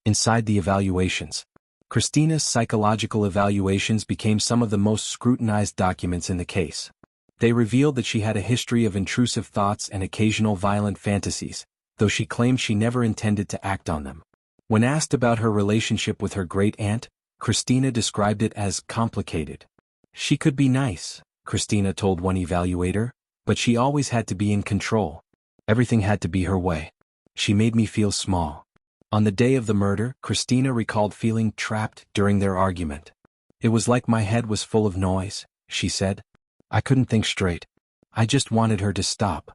Inside the evaluations. Kristina's psychological evaluations became some of the most scrutinized documents in the case. They revealed that she had a history of intrusive thoughts and occasional violent fantasies, though she claimed she never intended to act on them. When asked about her relationship with her great-aunt, Kristina described it as complicated. She could be nice, Kristina told one evaluator, but she always had to be in control. Everything had to be her way. She made me feel small. On the day of the murder, Kristina recalled feeling trapped during their argument. It was like my head was full of noise, she said. I couldn't think straight. I just wanted her to stop.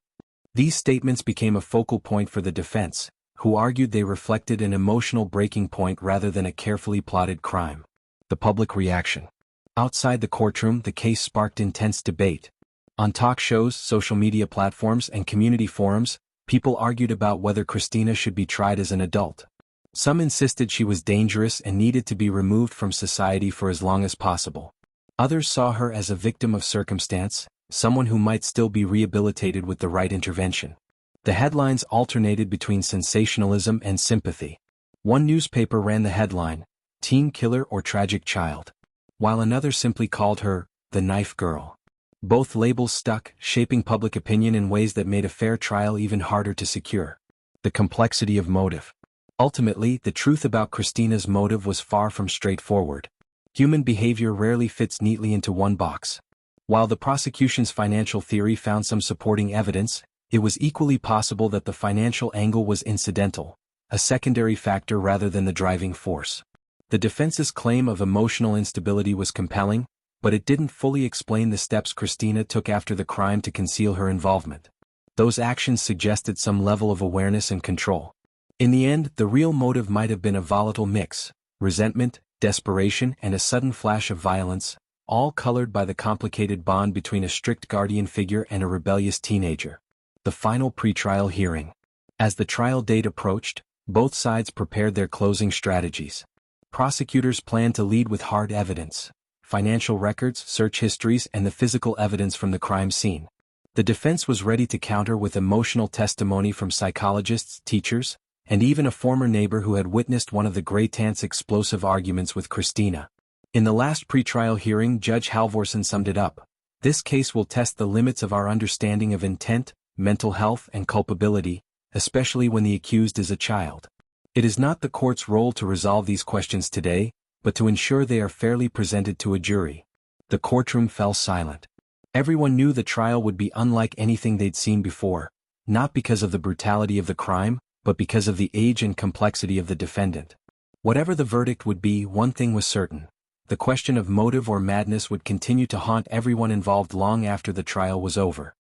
These statements became a focal point for the defense, who argued they reflected an emotional breaking point rather than a carefully plotted crime. The public reaction. Outside the courtroom, the case sparked intense debate. On talk shows, social media platforms, and community forums, people argued about whether Kristina should be tried as an adult. Some insisted she was dangerous and needed to be removed from society for as long as possible. Others saw her as a victim of circumstance, someone who might still be rehabilitated with the right intervention. The headlines alternated between sensationalism and sympathy. One newspaper ran the headline, "Teen Killer or Tragic Child," while another simply called her, "The Knife Girl." Both labels stuck, shaping public opinion in ways that made a fair trial even harder to secure. The complexity of motive. Ultimately, the truth about Kristina's motive was far from straightforward. Human behavior rarely fits neatly into one box. While the prosecution's financial theory found some supporting evidence, it was equally possible that the financial angle was incidental, a secondary factor rather than the driving force. The defense's claim of emotional instability was compelling, but it didn't fully explain the steps Kristina took after the crime to conceal her involvement. Those actions suggested some level of awareness and control. In the end, the real motive might have been a volatile mix: resentment, desperation, and a sudden flash of violence, all colored by the complicated bond between a strict guardian figure and a rebellious teenager. The final pretrial hearing. As the trial date approached, both sides prepared their closing strategies. Prosecutors planned to lead with hard evidence: financial records, search histories, and the physical evidence from the crime scene. The defense was ready to counter with emotional testimony from psychologists, teachers, and even a former neighbor who had witnessed one of the great aunt's explosive arguments with Kristina. In the last pretrial hearing, Judge Halvorsen summed it up: "This case will test the limits of our understanding of intent, mental health, and culpability, especially when the accused is a child. It is not the court's role to resolve these questions today, but to ensure they are fairly presented to a jury." The courtroom fell silent. Everyone knew the trial would be unlike anything they'd seen before, not because of the brutality of the crime, but because of the age and complexity of the defendant. Whatever the verdict would be, one thing was certain: the question of motive or madness would continue to haunt everyone involved long after the trial was over.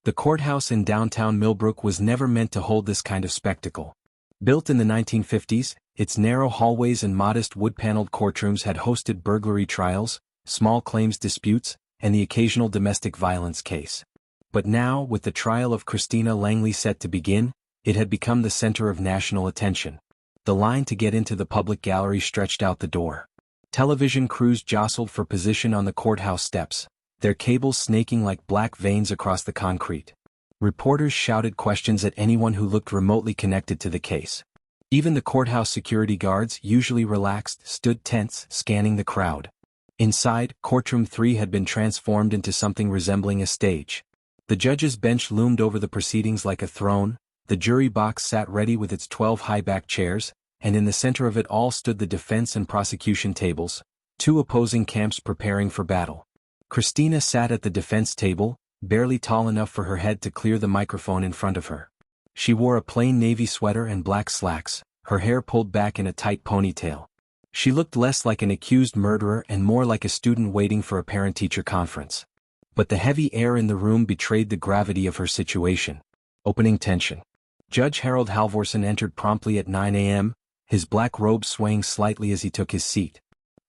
The courthouse in downtown Millbrook was never meant to hold this kind of spectacle. Built in the 1950s, its narrow hallways and modest wood-paneled courtrooms had hosted burglary trials, small claims disputes, and the occasional domestic violence case. But now, with the trial of Kristina Langley set to begin, it had become the center of national attention. The line to get into the public gallery stretched out the door. Television crews jostled for position on the courthouse steps, their cables snaking like black veins across the concrete. Reporters shouted questions at anyone who looked remotely connected to the case. Even the courthouse security guards, usually relaxed, stood tense, scanning the crowd. Inside, Courtroom 3 had been transformed into something resembling a stage. The judge's bench loomed over the proceedings like a throne, the jury box sat ready with its 12 high-back chairs, and in the center of it all stood the defense and prosecution tables, two opposing camps preparing for battle. Kristina sat at the defense table, barely tall enough for her head to clear the microphone in front of her. She wore a plain navy sweater and black slacks, her hair pulled back in a tight ponytail. She looked less like an accused murderer and more like a student waiting for a parent-teacher conference. But the heavy air in the room betrayed the gravity of her situation. Opening tension. Judge Harold Halvorsen entered promptly at 9 a.m., his black robe swaying slightly as he took his seat.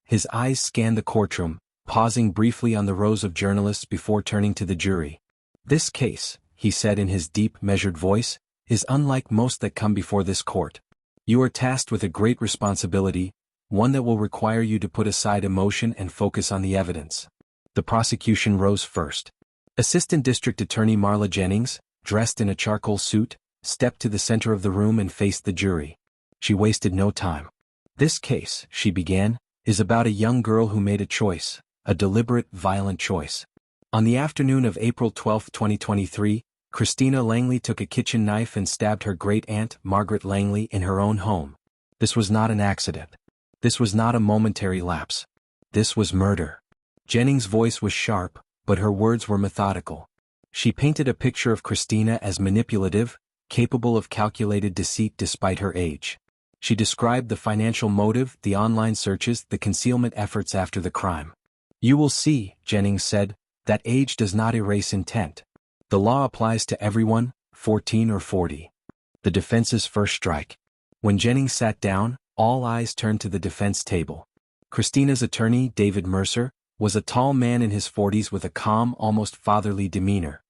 His eyes scanned the courtroom, pausing briefly on the rows of journalists before turning to the jury. "This case," he said in his deep, measured voice, "is unlike most that come before this court. You are tasked with a great responsibility, one that will require you to put aside emotion and focus on the evidence." The prosecution rose first. Assistant District Attorney Marla Jennings, dressed in a charcoal suit, stepped to the center of the room and faced the jury. She wasted no time. "This case," she began, "is about a young girl who made a choice, a deliberate, violent choice. On the afternoon of April 12, 2023, Kristina Langley took a kitchen knife and stabbed her great-aunt, Margaret Langley, in her own home. This was not an accident. This was not a momentary lapse. This was murder." Jennings' voice was sharp, but her words were methodical. She painted a picture of Kristina as manipulative, capable of calculated deceit despite her age. She described the financial motive, the online searches, the concealment efforts after the crime. "You will see," Jennings said, "that age does not erase intent. The law applies to everyone, 14 or 40. The defense's first strike. When Jennings sat down, all eyes turned to the defense table. Kristina's attorney, David Mercer, was a tall man in his 40s with a calm, almost fatherly demeanor.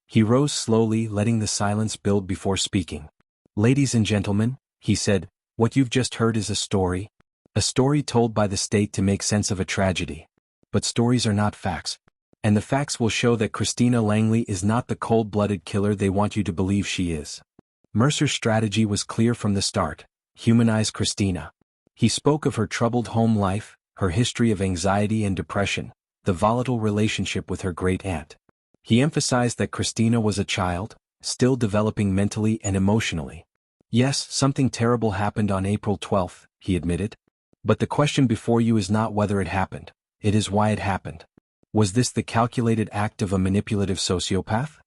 He rose slowly, letting the silence build before speaking. "Ladies and gentlemen," he said, "what you've just heard is a story. A story told by the state to make sense of a tragedy. But stories are not facts. And the facts will show that Kristina Langley is not the cold-blooded killer they want you to believe she is." Mercer's strategy was clear from the start: humanize Kristina. He spoke of her troubled home life, her history of anxiety and depression, the volatile relationship with her great-aunt. He emphasized that Kristina was a child, still developing mentally and emotionally. "Yes, something terrible happened on April 12th, he admitted. "But the question before you is not whether it happened, it is why it happened. Was this the calculated act of a manipulative sociopath?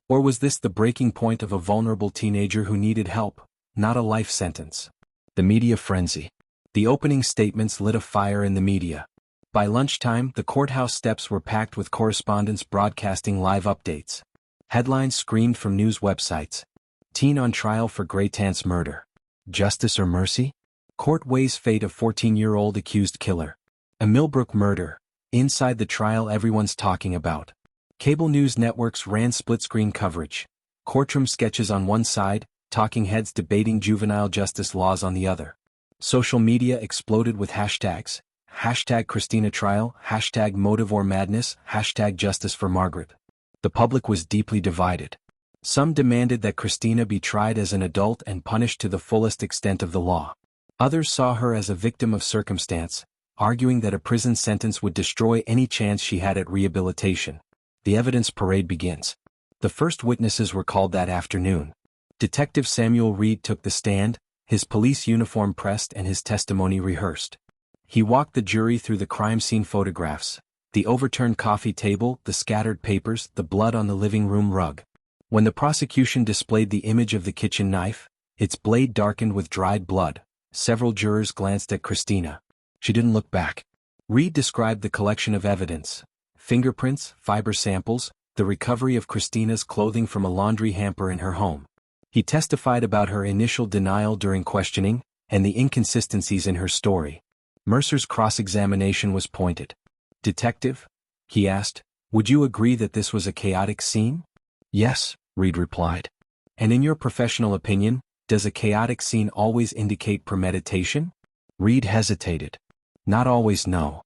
Or was this the breaking point of a vulnerable teenager who needed help, not a life sentence?" The media frenzy. The opening statements lit a fire in the media. By lunchtime, the courthouse steps were packed with correspondents broadcasting live updates. Headlines screamed from news websites: "Teen on trial for Great-aunt's murder. Justice or mercy? Court weighs fate of 14-year-old accused killer. A Millbrook murder. Inside the trial everyone's talking about." Cable news networks ran split-screen coverage. Courtroom sketches on one side, talking heads debating juvenile justice laws on the other. Social media exploded with hashtags: hashtag Kristina trial, hashtag motive or madness, hashtag justice for Margaret. The public was deeply divided. Some demanded that Kristina be tried as an adult and punished to the fullest extent of the law. Others saw her as a victim of circumstance, arguing that a prison sentence would destroy any chance she had at rehabilitation. The evidence parade begins. The first witnesses were called that afternoon. Detective Samuel Reed took the stand, his police uniform pressed and his testimony rehearsed. He walked the jury through the crime scene photographs, the overturned coffee table, the scattered papers, the blood on the living room rug. When the prosecution displayed the image of the kitchen knife, its blade darkened with dried blood, several jurors glanced at Kristina. She didn't look back. Reed described the collection of evidence: fingerprints, fiber samples, the recovery of Kristina's clothing from a laundry hamper in her home. He testified about her initial denial during questioning, and the inconsistencies in her story. Mercer's cross-examination was pointed. "Detective," he asked, "would you agree that this was a chaotic scene?" "Yes," Reed replied. "And in your professional opinion, does a chaotic scene always indicate premeditation?" Reed hesitated. "Not always, no."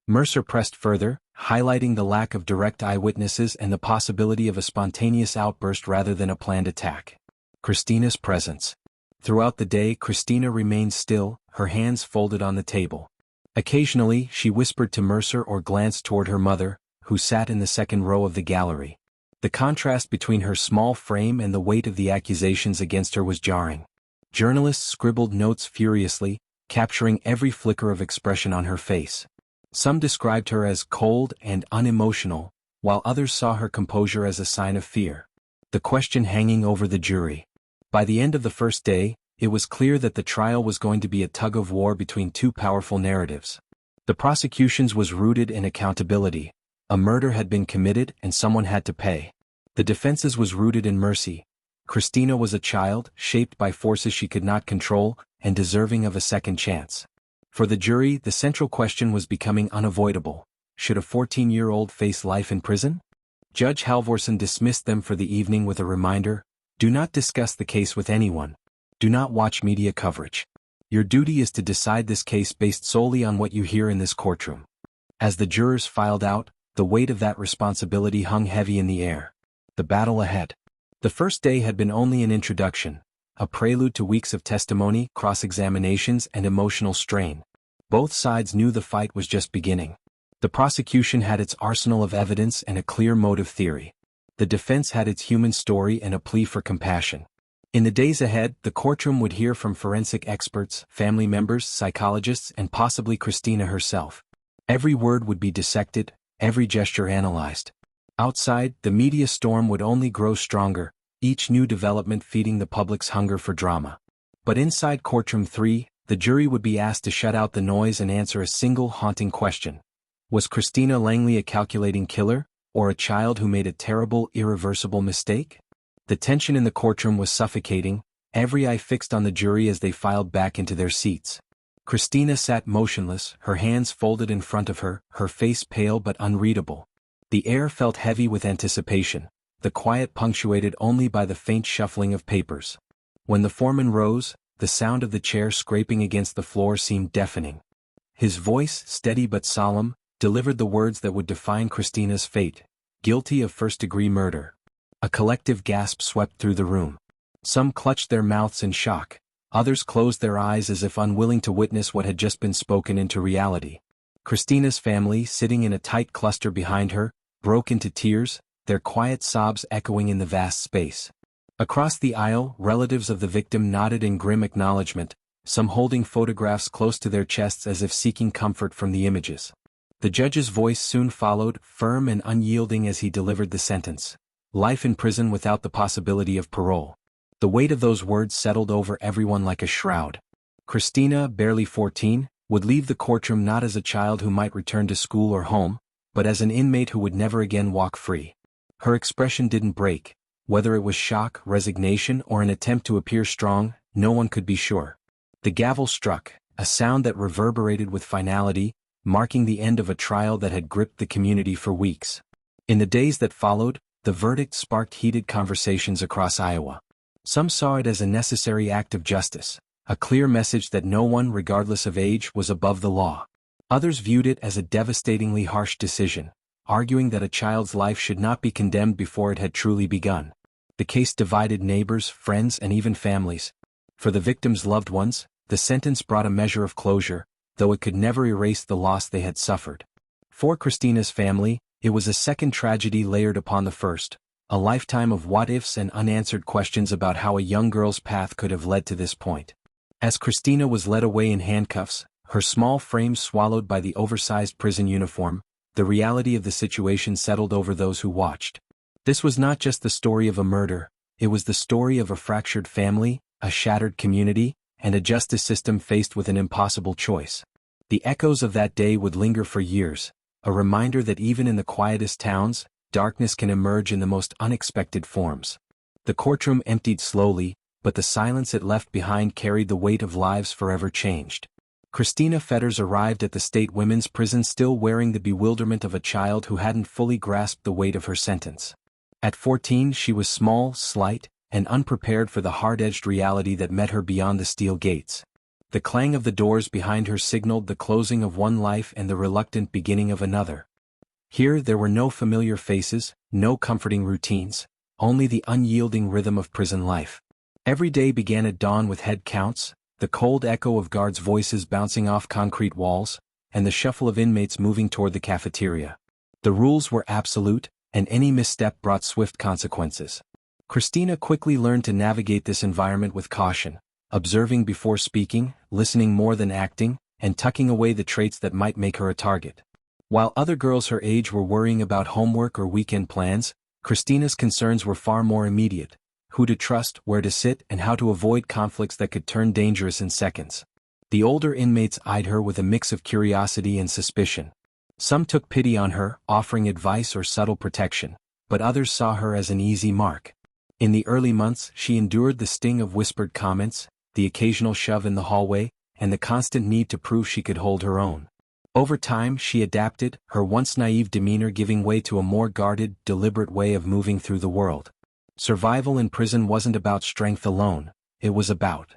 Mercer pressed further, highlighting the lack of direct eyewitnesses and the possibility of a spontaneous outburst rather than a planned attack. Kristina's presence. Throughout the day, Kristina remained still, her hands folded on the table. Occasionally, she whispered to Mercer or glanced toward her mother, who sat in the second row of the gallery. The contrast between her small frame and the weight of the accusations against her was jarring. Journalists scribbled notes furiously, capturing every flicker of expression on her face. Some described her as cold and unemotional, while others saw her composure as a sign of fear. The question hanging over the jury. By the end of the first day, it was clear that the trial was going to be a tug-of-war between two powerful narratives. The prosecution's was rooted in accountability. A murder had been committed and someone had to pay. The defense's was rooted in mercy. Kristina was a child, shaped by forces she could not control, and deserving of a second chance. For the jury, the central question was becoming unavoidable. Should a 14-year-old face life in prison? Judge Halvorson dismissed them for the evening with a reminder: do not discuss the case with anyone. Do not watch media coverage. Your duty is to decide this case based solely on what you hear in this courtroom. As the jurors filed out, the weight of that responsibility hung heavy in the air. The battle ahead. The first day had been only an introduction, a prelude to weeks of testimony, cross-examinations, and emotional strain. Both sides knew the fight was just beginning. The prosecution had its arsenal of evidence and a clear motive theory. The defense had its human story and a plea for compassion. In the days ahead, the courtroom would hear from forensic experts, family members, psychologists, and possibly Kristina herself. Every word would be dissected, every gesture analyzed. Outside, the media storm would only grow stronger, each new development feeding the public's hunger for drama. But inside Courtroom 3, the jury would be asked to shut out the noise and answer a single haunting question. Was Kristina Langley a calculating killer, or a child who made a terrible, irreversible mistake? The tension in the courtroom was suffocating, every eye fixed on the jury as they filed back into their seats. Kristina sat motionless, her hands folded in front of her, her face pale but unreadable. The air felt heavy with anticipation, the quiet punctuated only by the faint shuffling of papers. When the foreman rose, the sound of the chair scraping against the floor seemed deafening. His voice, steady but solemn, delivered the words that would define Kristina's fate: guilty of first-degree murder. A collective gasp swept through the room. Some clutched their mouths in shock. Others closed their eyes as if unwilling to witness what had just been spoken into reality. Kristina's family, sitting in a tight cluster behind her, broke into tears, their quiet sobs echoing in the vast space. Across the aisle, relatives of the victim nodded in grim acknowledgement, some holding photographs close to their chests as if seeking comfort from the images. The judge's voice soon followed, firm and unyielding as he delivered the sentence: life in prison without the possibility of parole. The weight of those words settled over everyone like a shroud. Kristina, barely 14, would leave the courtroom not as a child who might return to school or home, but as an inmate who would never again walk free. Her expression didn't break. Whether it was shock, resignation, or an attempt to appear strong, no one could be sure. The gavel struck, a sound that reverberated with finality, marking the end of a trial that had gripped the community for weeks. In the days that followed, the verdict sparked heated conversations across Iowa. Some saw it as a necessary act of justice, a clear message that no one, regardless of age, was above the law. Others viewed it as a devastatingly harsh decision, arguing that a child's life should not be condemned before it had truly begun. The case divided neighbors, friends, and even families. For the victims' loved ones, the sentence brought a measure of closure, though it could never erase the loss they had suffered. For Kristina's family, it was a second tragedy layered upon the first, a lifetime of what-ifs and unanswered questions about how a young girl's path could have led to this point. As Kristina was led away in handcuffs, her small frame swallowed by the oversized prison uniform, the reality of the situation settled over those who watched. This was not just the story of a murder, it was the story of a fractured family, a shattered community, and a justice system faced with an impossible choice. The echoes of that day would linger for years, a reminder that even in the quietest towns, darkness can emerge in the most unexpected forms. The courtroom emptied slowly, but the silence it left behind carried the weight of lives forever changed. Kristina Fetters arrived at the state women's prison still wearing the bewilderment of a child who hadn't fully grasped the weight of her sentence. At 14 she was small, slight, and unprepared for the hard-edged reality that met her beyond the steel gates. The clang of the doors behind her signaled the closing of one life and the reluctant beginning of another. Here there were no familiar faces, no comforting routines, only the unyielding rhythm of prison life. Every day began at dawn with head counts, the cold echo of guards' voices bouncing off concrete walls, and the shuffle of inmates moving toward the cafeteria. The rules were absolute, and any misstep brought swift consequences. Kristina quickly learned to navigate this environment with caution, observing before speaking, listening more than acting, and tucking away the traits that might make her a target. While other girls her age were worrying about homework or weekend plans, Kristina's concerns were far more immediate: who to trust, where to sit, and how to avoid conflicts that could turn dangerous in seconds. The older inmates eyed her with a mix of curiosity and suspicion. Some took pity on her, offering advice or subtle protection, but others saw her as an easy mark. In the early months, she endured the sting of whispered comments, the occasional shove in the hallway, and the constant need to prove she could hold her own. Over time, she adapted, her once naive demeanor giving way to a more guarded, deliberate way of moving through the world. Survival in prison wasn't about strength alone, it was about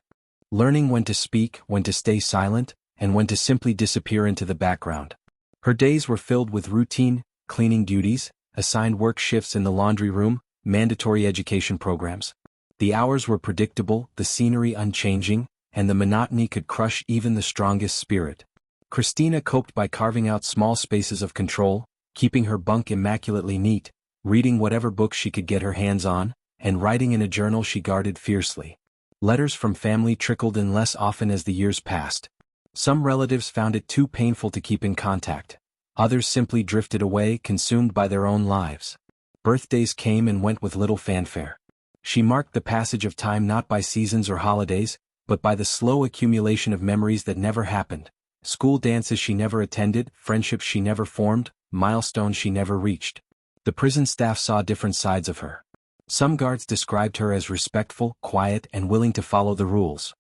learning when to speak, when to stay silent, and when to simply disappear into the background. Her days were filled with routine, cleaning duties, assigned work shifts in the laundry room, mandatory education programs. The hours were predictable, the scenery unchanging, and the monotony could crush even the strongest spirit. Kristina coped by carving out small spaces of control, keeping her bunk immaculately neat, reading whatever books she could get her hands on, and writing in a journal she guarded fiercely. Letters from family trickled in less often as the years passed. Some relatives found it too painful to keep in contact. Others simply drifted away, consumed by their own lives. Birthdays came and went with little fanfare. She marked the passage of time not by seasons or holidays, but by the slow accumulation of memories that never happened. School dances she never attended, friendships she never formed, milestones she never reached. The prison staff saw different sides of her. Some guards described her as respectful, quiet, and willing to follow the rules.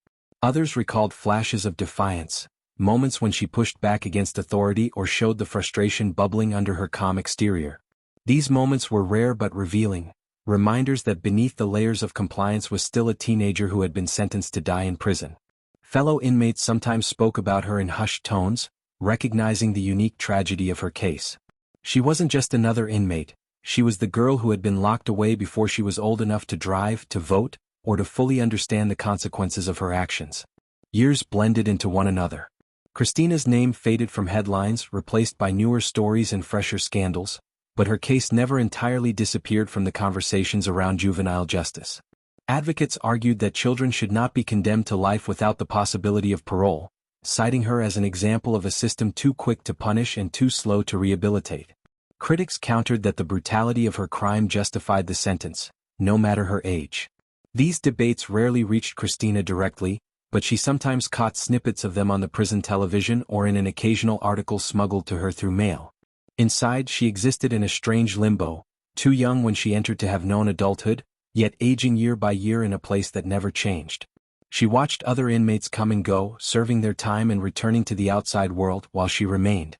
Others recalled flashes of defiance, moments when she pushed back against authority or showed the frustration bubbling under her calm exterior. These moments were rare but revealing, reminders that beneath the layers of compliance was still a teenager who had been sentenced to die in prison. Fellow inmates sometimes spoke about her in hushed tones, recognizing the unique tragedy of her case. She wasn't just another inmate, she was the girl who had been locked away before she was old enough to drive, to vote, or to fully understand the consequences of her actions. Years blended into one another. Kristina's name faded from headlines, replaced by newer stories and fresher scandals, but her case never entirely disappeared from the conversations around juvenile justice. Advocates argued that children should not be condemned to life without the possibility of parole, citing her as an example of a system too quick to punish and too slow to rehabilitate. Critics countered that the brutality of her crime justified the sentence, no matter her age. These debates rarely reached Kristina directly, but she sometimes caught snippets of them on the prison television or in an occasional article smuggled to her through mail. Inside, she existed in a strange limbo, too young when she entered to have known adulthood, yet aging year by year in a place that never changed. She watched other inmates come and go, serving their time and returning to the outside world while she remained.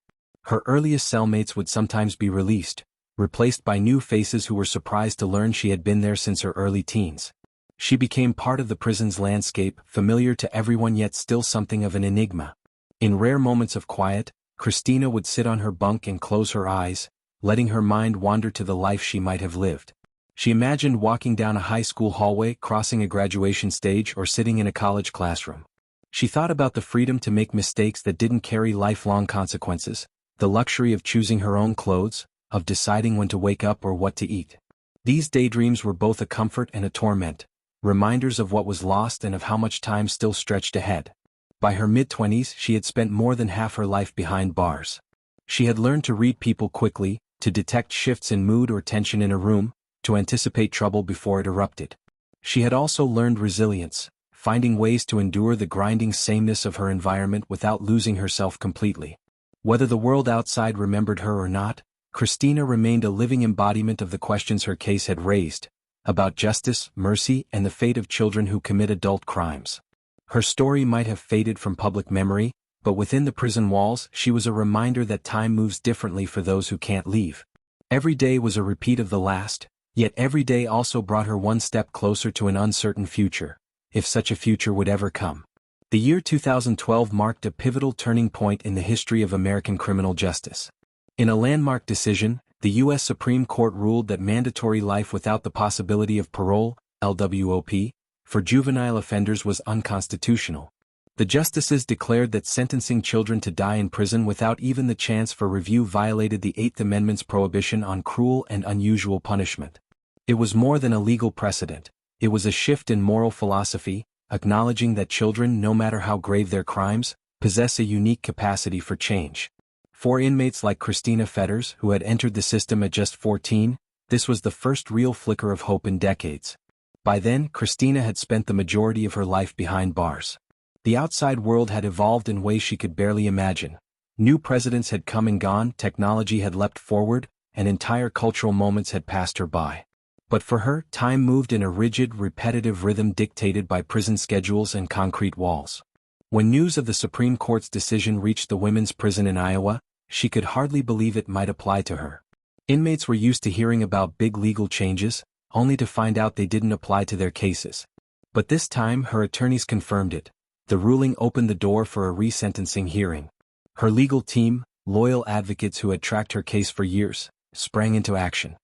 Her earliest cellmates would sometimes be released, replaced by new faces who were surprised to learn she had been there since her early teens. She became part of the prison's landscape, familiar to everyone yet still something of an enigma. In rare moments of quiet, Kristina would sit on her bunk and close her eyes, letting her mind wander to the life she might have lived. She imagined walking down a high school hallway, crossing a graduation stage, or sitting in a college classroom. She thought about the freedom to make mistakes that didn't carry lifelong consequences, the luxury of choosing her own clothes, of deciding when to wake up or what to eat. These daydreams were both a comfort and a torment, reminders of what was lost and of how much time still stretched ahead. By her mid-20s, she had spent more than half her life behind bars. She had learned to read people quickly, to detect shifts in mood or tension in a room, to anticipate trouble before it erupted. She had also learned resilience, finding ways to endure the grinding sameness of her environment without losing herself completely. Whether the world outside remembered her or not, Kristina remained a living embodiment of the questions her case had raised, about justice, mercy, and the fate of children who commit adult crimes. Her story might have faded from public memory, but within the prison walls she was a reminder that time moves differently for those who can't leave. Every day was a repeat of the last, yet every day also brought her one step closer to an uncertain future, if such a future would ever come. The year 2012 marked a pivotal turning point in the history of American criminal justice. In a landmark decision, the U.S. Supreme Court ruled that mandatory life without the possibility of parole, LWOP, for juvenile offenders was unconstitutional. The justices declared that sentencing children to die in prison without even the chance for review violated the Eighth Amendment's prohibition on cruel and unusual punishment. It was more than a legal precedent, it was a shift in moral philosophy, acknowledging that children, no matter how grave their crimes, possess a unique capacity for change. For inmates like Kristina Fetters, who had entered the system at just 14, this was the first real flicker of hope in decades. By then, Kristina had spent the majority of her life behind bars. The outside world had evolved in ways she could barely imagine. New presidents had come and gone, technology had leapt forward, and entire cultural moments had passed her by. But for her, time moved in a rigid, repetitive rhythm dictated by prison schedules and concrete walls. When news of the Supreme Court's decision reached the women's prison in Iowa, she could hardly believe it might apply to her. Inmates were used to hearing about big legal changes, only to find out they didn't apply to their cases. But this time her attorneys confirmed it. The ruling opened the door for a resentencing hearing. Her legal team, loyal advocates who had tracked her case for years, sprang into action.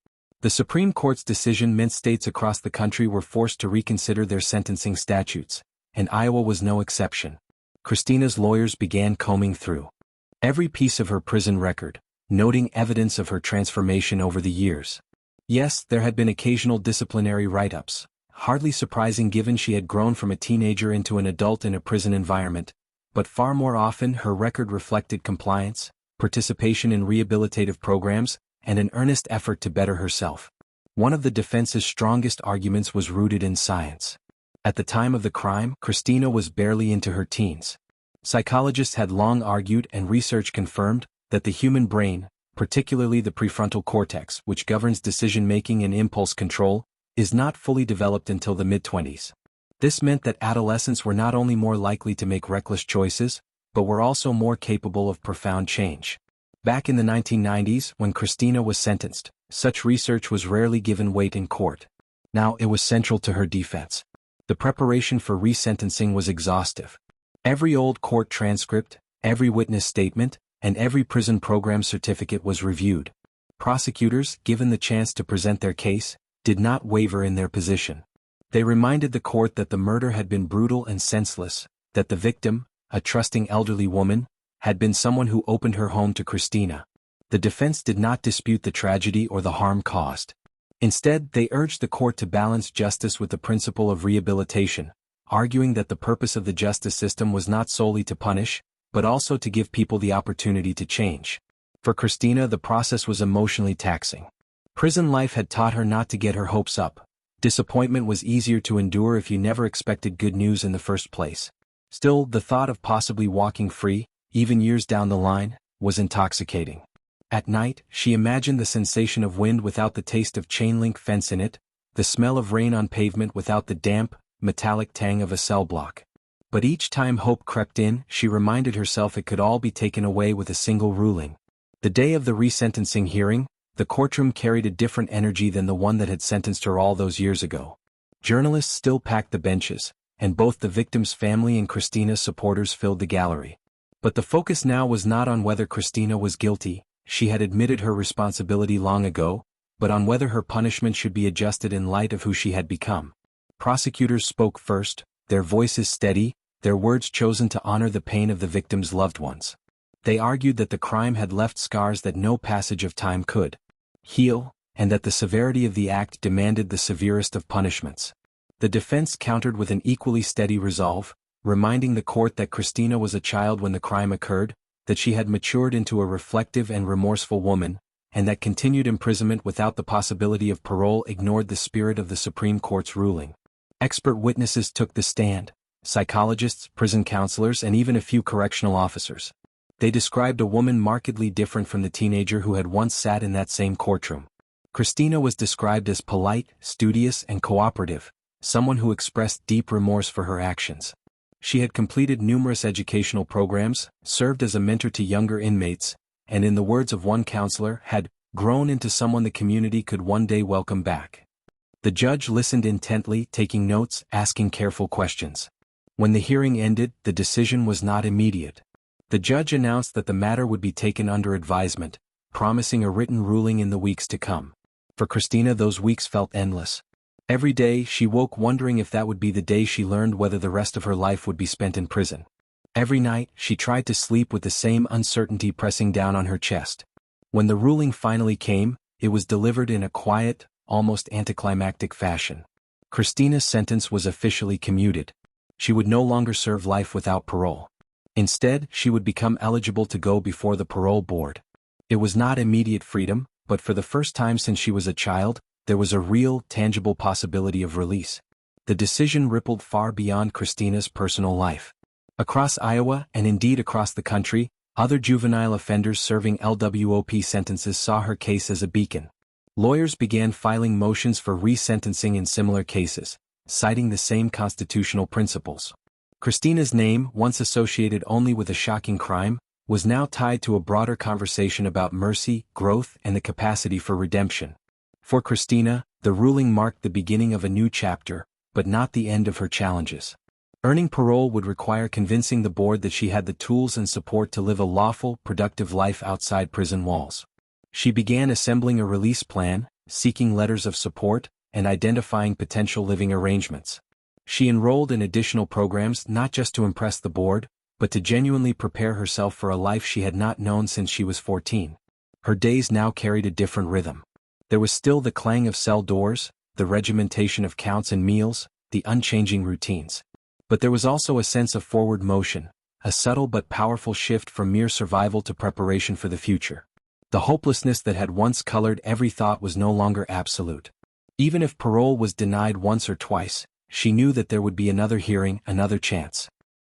The Supreme Court's decision meant states across the country were forced to reconsider their sentencing statutes, and Iowa was no exception. Kristina's lawyers began combing through every piece of her prison record, noting evidence of her transformation over the years. Yes, there had been occasional disciplinary write-ups, hardly surprising given she had grown from a teenager into an adult in a prison environment, but far more often her record reflected compliance, participation in rehabilitative programs, and an earnest effort to better herself. One of the defense's strongest arguments was rooted in science. At the time of the crime, Kristina was barely into her teens. Psychologists had long argued and research confirmed that the human brain, particularly the prefrontal cortex, which governs decision-making and impulse control, is not fully developed until the mid-20s. This meant that adolescents were not only more likely to make reckless choices, but were also more capable of profound change. Back in the 1990s, when Kristina was sentenced, such research was rarely given weight in court. Now it was central to her defense. The preparation for resentencing was exhaustive. Every old court transcript, every witness statement, and every prison program certificate was reviewed. Prosecutors, given the chance to present their case, did not waver in their position. They reminded the court that the murder had been brutal and senseless, that the victim, a trusting elderly woman, had been someone who opened her home to Kristina. The defense did not dispute the tragedy or the harm caused. Instead, they urged the court to balance justice with the principle of rehabilitation, arguing that the purpose of the justice system was not solely to punish, but also to give people the opportunity to change. For Kristina, the process was emotionally taxing. Prison life had taught her not to get her hopes up. Disappointment was easier to endure if you never expected good news in the first place. Still, the thought of possibly walking free, even years down the line, was intoxicating. At night, she imagined the sensation of wind without the taste of chain-link fence in it, the smell of rain on pavement without the damp, metallic tang of a cell block. But each time hope crept in, she reminded herself it could all be taken away with a single ruling. The day of the resentencing hearing, the courtroom carried a different energy than the one that had sentenced her all those years ago. Journalists still packed the benches, and both the victim's family and Kristina's supporters filled the gallery. But the focus now was not on whether Kristina was guilty, she had admitted her responsibility long ago, but on whether her punishment should be adjusted in light of who she had become. Prosecutors spoke first, their voices steady, their words chosen to honor the pain of the victim's loved ones. They argued that the crime had left scars that no passage of time could heal, and that the severity of the act demanded the severest of punishments. The defense countered with an equally steady resolve, reminding the court that Kristina was a child when the crime occurred, that she had matured into a reflective and remorseful woman, and that continued imprisonment without the possibility of parole ignored the spirit of the Supreme Court's ruling. Expert witnesses took the stand, psychologists, prison counselors, and even a few correctional officers. They described a woman markedly different from the teenager who had once sat in that same courtroom. Kristina was described as polite, studious, and cooperative, someone who expressed deep remorse for her actions. She had completed numerous educational programs, served as a mentor to younger inmates, and in the words of one counselor, had grown into someone the community could one day welcome back. The judge listened intently, taking notes, asking careful questions. When the hearing ended, the decision was not immediate. The judge announced that the matter would be taken under advisement, promising a written ruling in the weeks to come. For Kristina, those weeks felt endless. Every day, she woke wondering if that would be the day she learned whether the rest of her life would be spent in prison. Every night, she tried to sleep with the same uncertainty pressing down on her chest. When the ruling finally came, it was delivered in a quiet, almost anticlimactic fashion. Kristina's sentence was officially commuted. She would no longer serve life without parole. Instead, she would become eligible to go before the parole board. It was not immediate freedom, but for the first time since she was a child, there was a real, tangible possibility of release. The decision rippled far beyond Kristina's personal life. Across Iowa, and indeed across the country, other juvenile offenders serving LWOP sentences saw her case as a beacon. Lawyers began filing motions for resentencing in similar cases, citing the same constitutional principles. Kristina's name, once associated only with a shocking crime, was now tied to a broader conversation about mercy, growth, and the capacity for redemption. For Kristina, the ruling marked the beginning of a new chapter, but not the end of her challenges. Earning parole would require convincing the board that she had the tools and support to live a lawful, productive life outside prison walls. She began assembling a release plan, seeking letters of support, and identifying potential living arrangements. She enrolled in additional programs not just to impress the board, but to genuinely prepare herself for a life she had not known since she was 14. Her days now carried a different rhythm. There was still the clang of cell doors, the regimentation of counts and meals, the unchanging routines. But there was also a sense of forward motion, a subtle but powerful shift from mere survival to preparation for the future. The hopelessness that had once colored every thought was no longer absolute. Even if parole was denied once or twice, she knew that there would be another hearing, another chance.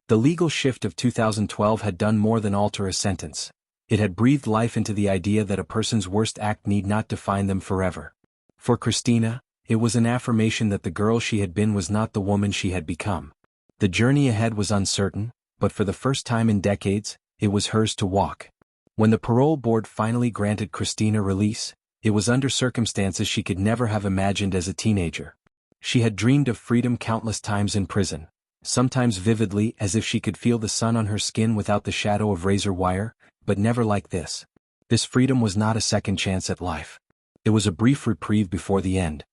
The legal shift of 2012 had done more than alter a sentence. It had breathed life into the idea that a person's worst act need not define them forever. For Kristina, It was an affirmation that the girl she had been was not the woman she had become. The journey ahead was uncertain, but for the first time in decades, it was hers to walk. When the parole board finally granted Kristina release, it was under circumstances she could never have imagined as a teenager. She had dreamed of freedom countless times in prison, sometimes vividly as if she could feel the sun on her skin without the shadow of razor wire, but never like this. This freedom was not a second chance at life. It was a brief reprieve before the end.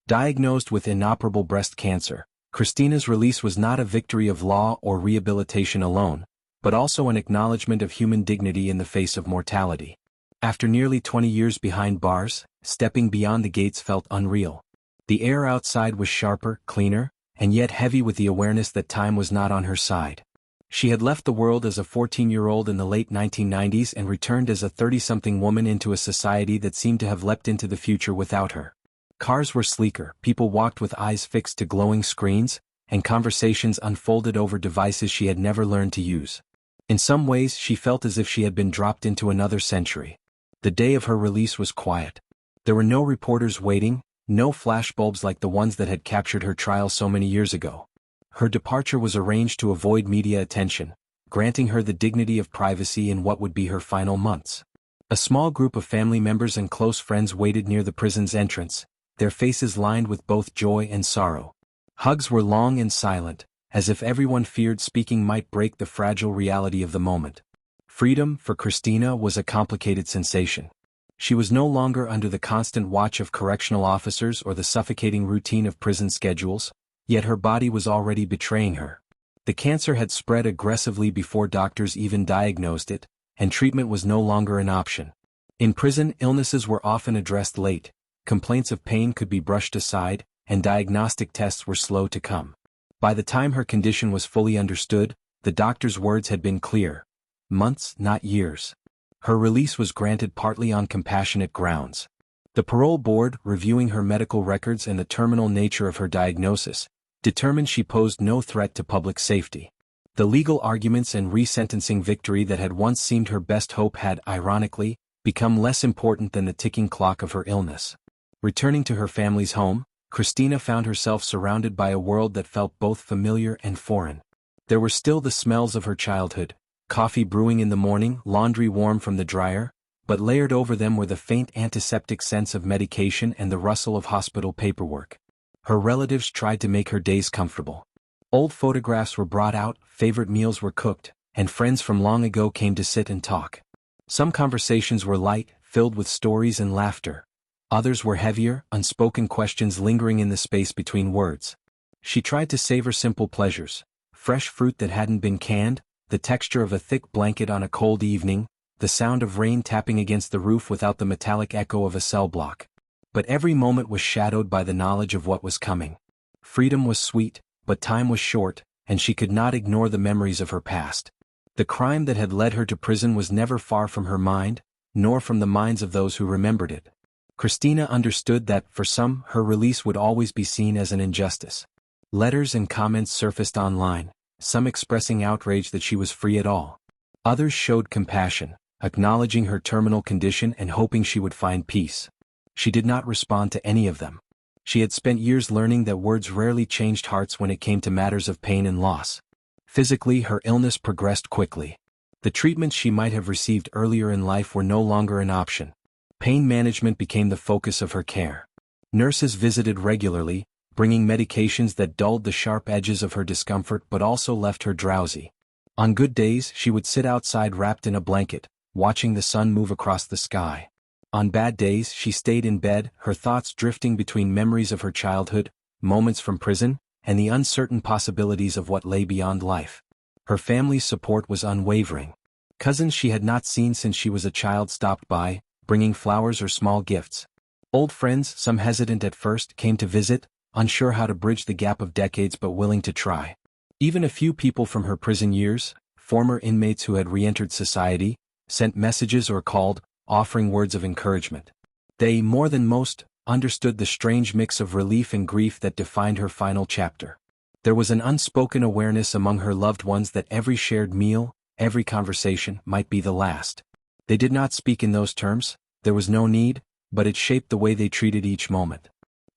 Diagnosed with inoperable breast cancer, Kristina's release was not a victory of law or rehabilitation alone, but also an acknowledgement of human dignity in the face of mortality. After nearly 20 years behind bars, stepping beyond the gates felt unreal. The air outside was sharper, cleaner, and yet heavy with the awareness that time was not on her side. She had left the world as a 14-year-old in the late 1990s and returned as a 30-something woman into a society that seemed to have leapt into the future without her. Cars were sleeker, people walked with eyes fixed to glowing screens, and conversations unfolded over devices she had never learned to use. In some ways she felt as if she had been dropped into another century. The day of her release was quiet. There were no reporters waiting, no flashbulbs like the ones that had captured her trial so many years ago. Her departure was arranged to avoid media attention, granting her the dignity of privacy in what would be her final months. A small group of family members and close friends waited near the prison's entrance, their faces lined with both joy and sorrow. Hugs were long and silent, as if everyone feared speaking might break the fragile reality of the moment. Freedom, for Kristina, was a complicated sensation. She was no longer under the constant watch of correctional officers or the suffocating routine of prison schedules, yet her body was already betraying her. The cancer had spread aggressively before doctors even diagnosed it, and treatment was no longer an option. In prison, illnesses were often addressed late, complaints of pain could be brushed aside, and diagnostic tests were slow to come. By the time her condition was fully understood, the doctor's words had been clear. Months, not years. Her release was granted partly on compassionate grounds. The parole board, reviewing her medical records and the terminal nature of her diagnosis, determined she posed no threat to public safety. The legal arguments and resentencing victory that had once seemed her best hope had, ironically, become less important than the ticking clock of her illness. Returning to her family's home, Kristina found herself surrounded by a world that felt both familiar and foreign. There were still the smells of her childhood, coffee brewing in the morning, laundry warm from the dryer, but layered over them were the faint antiseptic scents of medication and the rustle of hospital paperwork. Her relatives tried to make her days comfortable. Old photographs were brought out, favorite meals were cooked, and friends from long ago came to sit and talk. Some conversations were light, filled with stories and laughter. Others were heavier, unspoken questions lingering in the space between words. She tried to savor simple pleasures: fresh fruit that hadn't been canned, the texture of a thick blanket on a cold evening, the sound of rain tapping against the roof without the metallic echo of a cell block. But every moment was shadowed by the knowledge of what was coming. Freedom was sweet, but time was short, and she could not ignore the memories of her past. The crime that had led her to prison was never far from her mind, nor from the minds of those who remembered it. Kristina understood that, for some, her release would always be seen as an injustice. Letters and comments surfaced online, some expressing outrage that she was free at all. Others showed compassion, acknowledging her terminal condition and hoping she would find peace. She did not respond to any of them. She had spent years learning that words rarely changed hearts when it came to matters of pain and loss. Physically, her illness progressed quickly. The treatments she might have received earlier in life were no longer an option. Pain management became the focus of her care. Nurses visited regularly, bringing medications that dulled the sharp edges of her discomfort but also left her drowsy. On good days, she would sit outside wrapped in a blanket, watching the sun move across the sky. On bad days, she stayed in bed, her thoughts drifting between memories of her childhood, moments from prison, and the uncertain possibilities of what lay beyond life. Her family's support was unwavering. Cousins she had not seen since she was a child stopped by, bringing flowers or small gifts. Old friends, some hesitant at first, came to visit, unsure how to bridge the gap of decades but willing to try. Even a few people from her prison years, former inmates who had re-entered society, sent messages or called, offering words of encouragement. They, more than most, understood the strange mix of relief and grief that defined her final chapter. There was an unspoken awareness among her loved ones that every shared meal, every conversation, might be the last. They did not speak in those terms, there was no need, but it shaped the way they treated each moment.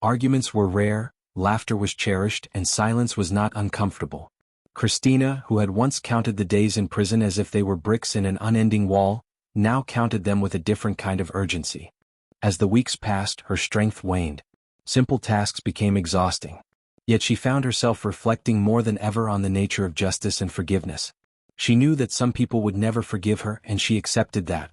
Arguments were rare, laughter was cherished, and silence was not uncomfortable. Kristina, who had once counted the days in prison as if they were bricks in an unending wall, now counted them with a different kind of urgency. As the weeks passed, her strength waned. Simple tasks became exhausting. Yet she found herself reflecting more than ever on the nature of justice and forgiveness. She knew that some people would never forgive her, and she accepted that.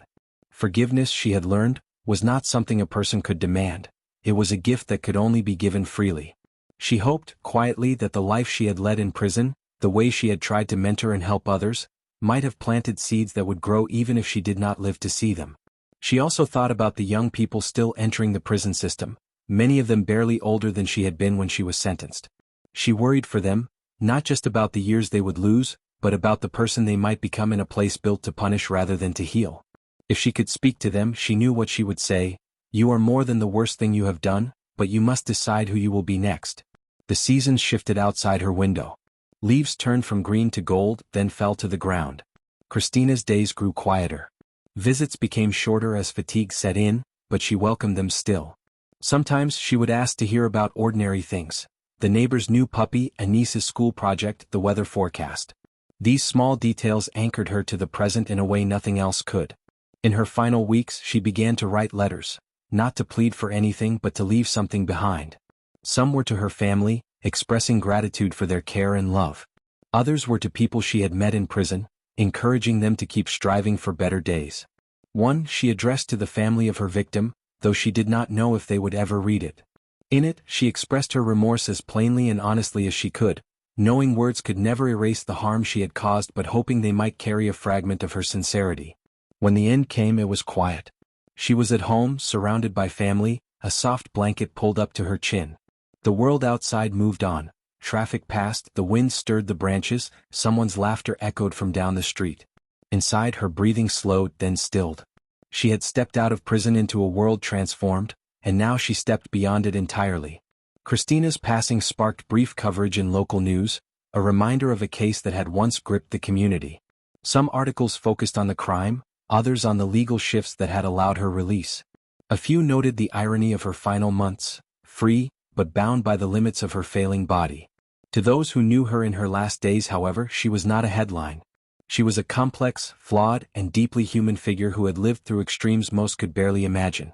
Forgiveness, she had learned, was not something a person could demand. It was a gift that could only be given freely. She hoped, quietly, that the life she had led in prison, the way she had tried to mentor and help others, might have planted seeds that would grow even if she did not live to see them. She also thought about the young people still entering the prison system, many of them barely older than she had been when she was sentenced. She worried for them, not just about the years they would lose, but about the person they might become in a place built to punish rather than to heal. If she could speak to them, she knew what she would say: "You are more than the worst thing you have done, but you must decide who you will be next." The seasons shifted outside her window. Leaves turned from green to gold, then fell to the ground. Kristina's days grew quieter. Visits became shorter as fatigue set in, but she welcomed them still. Sometimes she would ask to hear about ordinary things: the neighbor's new puppy, a niece's school project, the weather forecast. These small details anchored her to the present in a way nothing else could. In her final weeks, she began to write letters, not to plead for anything but to leave something behind. Some were to her family, expressing gratitude for their care and love. Others were to people she had met in prison, encouraging them to keep striving for better days. One she addressed to the family of her victim, though she did not know if they would ever read it. In it, she expressed her remorse as plainly and honestly as she could, knowing words could never erase the harm she had caused but hoping they might carry a fragment of her sincerity. When the end came, it was quiet. She was at home, surrounded by family, a soft blanket pulled up to her chin. The world outside moved on. Traffic passed, the wind stirred the branches, someone's laughter echoed from down the street. Inside, her breathing slowed, then stilled. She had stepped out of prison into a world transformed, and now she stepped beyond it entirely. Kristina's passing sparked brief coverage in local news, a reminder of a case that had once gripped the community. Some articles focused on the crime, others on the legal shifts that had allowed her release. A few noted the irony of her final months, free, but bound by the limits of her failing body. To those who knew her in her last days, however, she was not a headline. She was a complex, flawed, and deeply human figure who had lived through extremes most could barely imagine.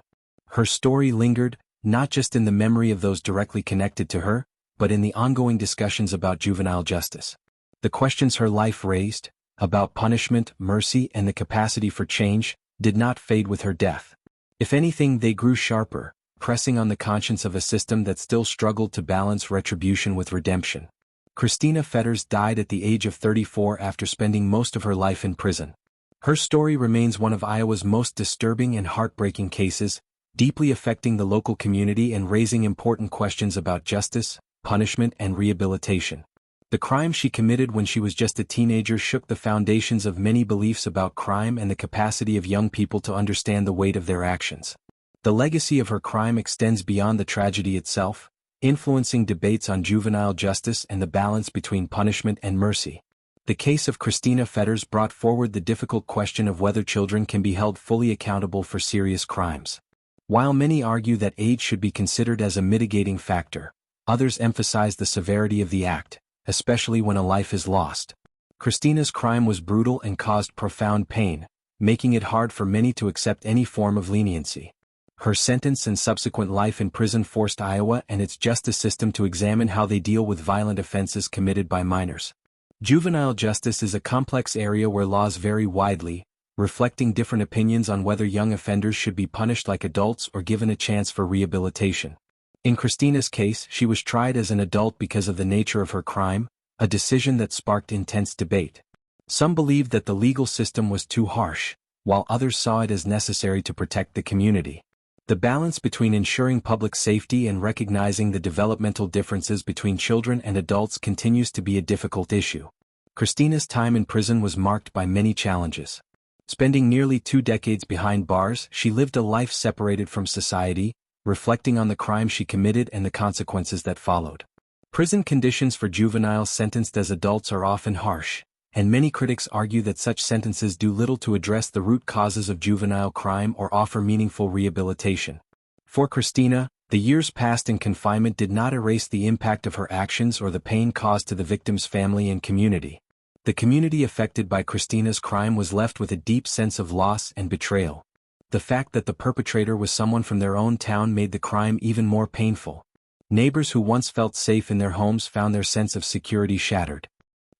Her story lingered, not just in the memory of those directly connected to her, but in the ongoing discussions about juvenile justice. The questions her life raised, about punishment, mercy, and the capacity for change, did not fade with her death. If anything, they grew sharper, pressing on the conscience of a system that still struggled to balance retribution with redemption. Kristina Fetters died at the age of 34 after spending most of her life in prison. Her story remains one of Iowa's most disturbing and heartbreaking cases, deeply affecting the local community and raising important questions about justice, punishment, and rehabilitation. The crime she committed when she was just a teenager shook the foundations of many beliefs about crime and the capacity of young people to understand the weight of their actions. The legacy of her crime extends beyond the tragedy itself, influencing debates on juvenile justice and the balance between punishment and mercy. The case of Kristina Fetters brought forward the difficult question of whether children can be held fully accountable for serious crimes. While many argue that age should be considered as a mitigating factor, others emphasize the severity of the act, especially when a life is lost. Kristina's crime was brutal and caused profound pain, making it hard for many to accept any form of leniency. Her sentence and subsequent life in prison forced Iowa and its justice system to examine how they deal with violent offenses committed by minors. Juvenile justice is a complex area where laws vary widely, reflecting different opinions on whether young offenders should be punished like adults or given a chance for rehabilitation. In Kristina's case, she was tried as an adult because of the nature of her crime, a decision that sparked intense debate. Some believed that the legal system was too harsh, while others saw it as necessary to protect the community. The balance between ensuring public safety and recognizing the developmental differences between children and adults continues to be a difficult issue. Kristina's time in prison was marked by many challenges. Spending nearly 2 decades behind bars, she lived a life separated from society, reflecting on the crime she committed and the consequences that followed. Prison conditions for juveniles sentenced as adults are often harsh, and many critics argue that such sentences do little to address the root causes of juvenile crime or offer meaningful rehabilitation. For Kristina, The years passed in confinement did not erase the impact of her actions or the pain caused to the victim's family and community. The community affected by Kristina's crime was left with a deep sense of loss and betrayal. The fact that the perpetrator was someone from their own town made the crime even more painful. Neighbors who once felt safe in their homes found their sense of security shattered.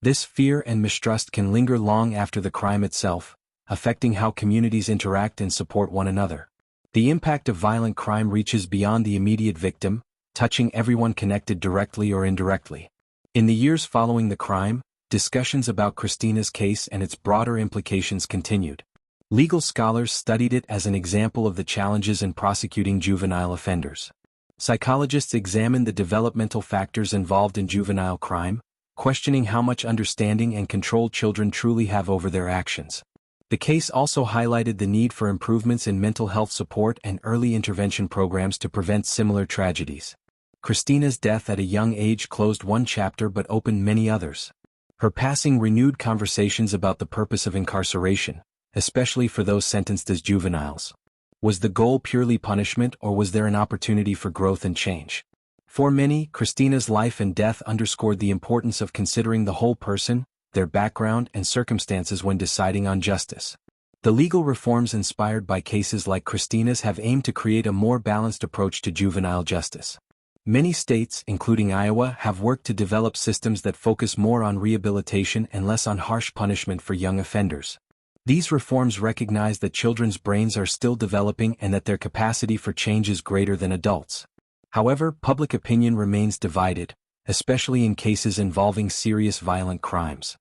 This fear and mistrust can linger long after the crime itself, affecting how communities interact and support one another. The impact of violent crime reaches beyond the immediate victim, touching everyone connected directly or indirectly. In the years following the crime, discussions about Kristina's case and its broader implications continued. Legal scholars studied it as an example of the challenges in prosecuting juvenile offenders. Psychologists examined the developmental factors involved in juvenile crime, questioning how much understanding and control children truly have over their actions. The case also highlighted the need for improvements in mental health support and early intervention programs to prevent similar tragedies. Kristina's death at a young age closed one chapter but opened many others. Her passing renewed conversations about the purpose of incarceration, especially for those sentenced as juveniles. Was the goal purely punishment, or was there an opportunity for growth and change? For many, Kristina's life and death underscored the importance of considering the whole person, their background and circumstances when deciding on justice. The legal reforms inspired by cases like Kristina's have aimed to create a more balanced approach to juvenile justice. Many states, including Iowa, have worked to develop systems that focus more on rehabilitation and less on harsh punishment for young offenders. These reforms recognize that children's brains are still developing and that their capacity for change is greater than adults. However, public opinion remains divided, especially in cases involving serious violent crimes.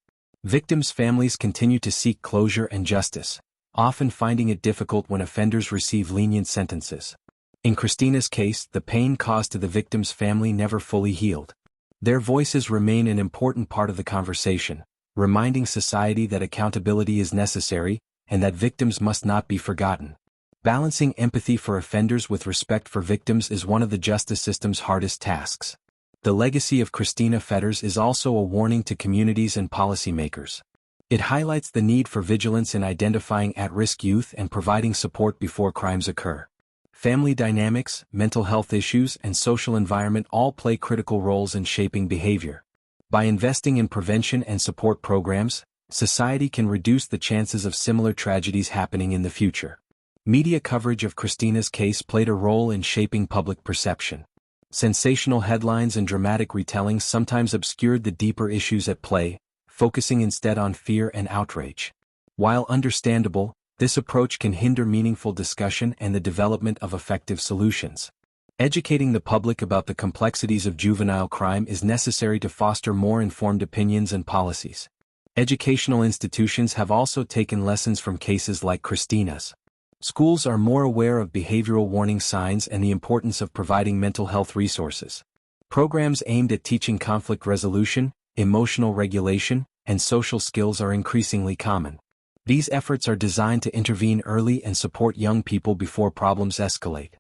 Victims' families continue to seek closure and justice, often finding it difficult when offenders receive lenient sentences. In Kristina's case, the pain caused to the victim's family never fully healed. Their voices remain an important part of the conversation, reminding society that accountability is necessary and that victims must not be forgotten. Balancing empathy for offenders with respect for victims is one of the justice system's hardest tasks. The legacy of Kristina Fetters is also a warning to communities and policymakers. It highlights the need for vigilance in identifying at-risk youth and providing support before crimes occur. Family dynamics, mental health issues, and social environment all play critical roles in shaping behavior. By investing in prevention and support programs, society can reduce the chances of similar tragedies happening in the future. Media coverage of Kristina's case played a role in shaping public perception. Sensational headlines and dramatic retellings sometimes obscured the deeper issues at play, focusing instead on fear and outrage. While understandable, this approach can hinder meaningful discussion and the development of effective solutions. Educating the public about the complexities of juvenile crime is necessary to foster more informed opinions and policies. Educational institutions have also taken lessons from cases like Kristina's. Schools are more aware of behavioral warning signs and the importance of providing mental health resources. Programs aimed at teaching conflict resolution, emotional regulation, and social skills are increasingly common. These efforts are designed to intervene early and support young people before problems escalate.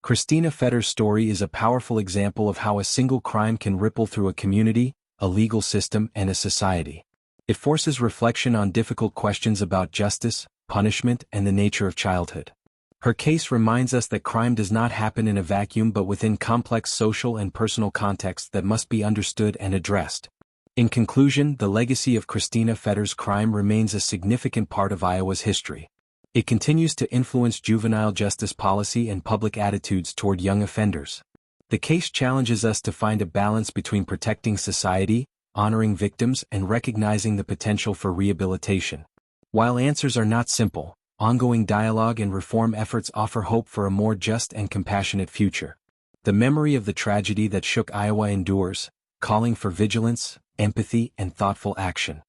Kristina Fetters' story is a powerful example of how a single crime can ripple through a community, a legal system, and a society. It forces reflection on difficult questions about justice, punishment, and the nature of childhood. Her case reminds us that crime does not happen in a vacuum but within complex social and personal contexts that must be understood and addressed. In conclusion, the legacy of Kristina Fetters' crime remains a significant part of Iowa's history. It continues to influence juvenile justice policy and public attitudes toward young offenders. The case challenges us to find a balance between protecting society, honoring victims, and recognizing the potential for rehabilitation. While answers are not simple, ongoing dialogue and reform efforts offer hope for a more just and compassionate future. The memory of the tragedy that shook Iowa endures, calling for vigilance, empathy, and thoughtful action.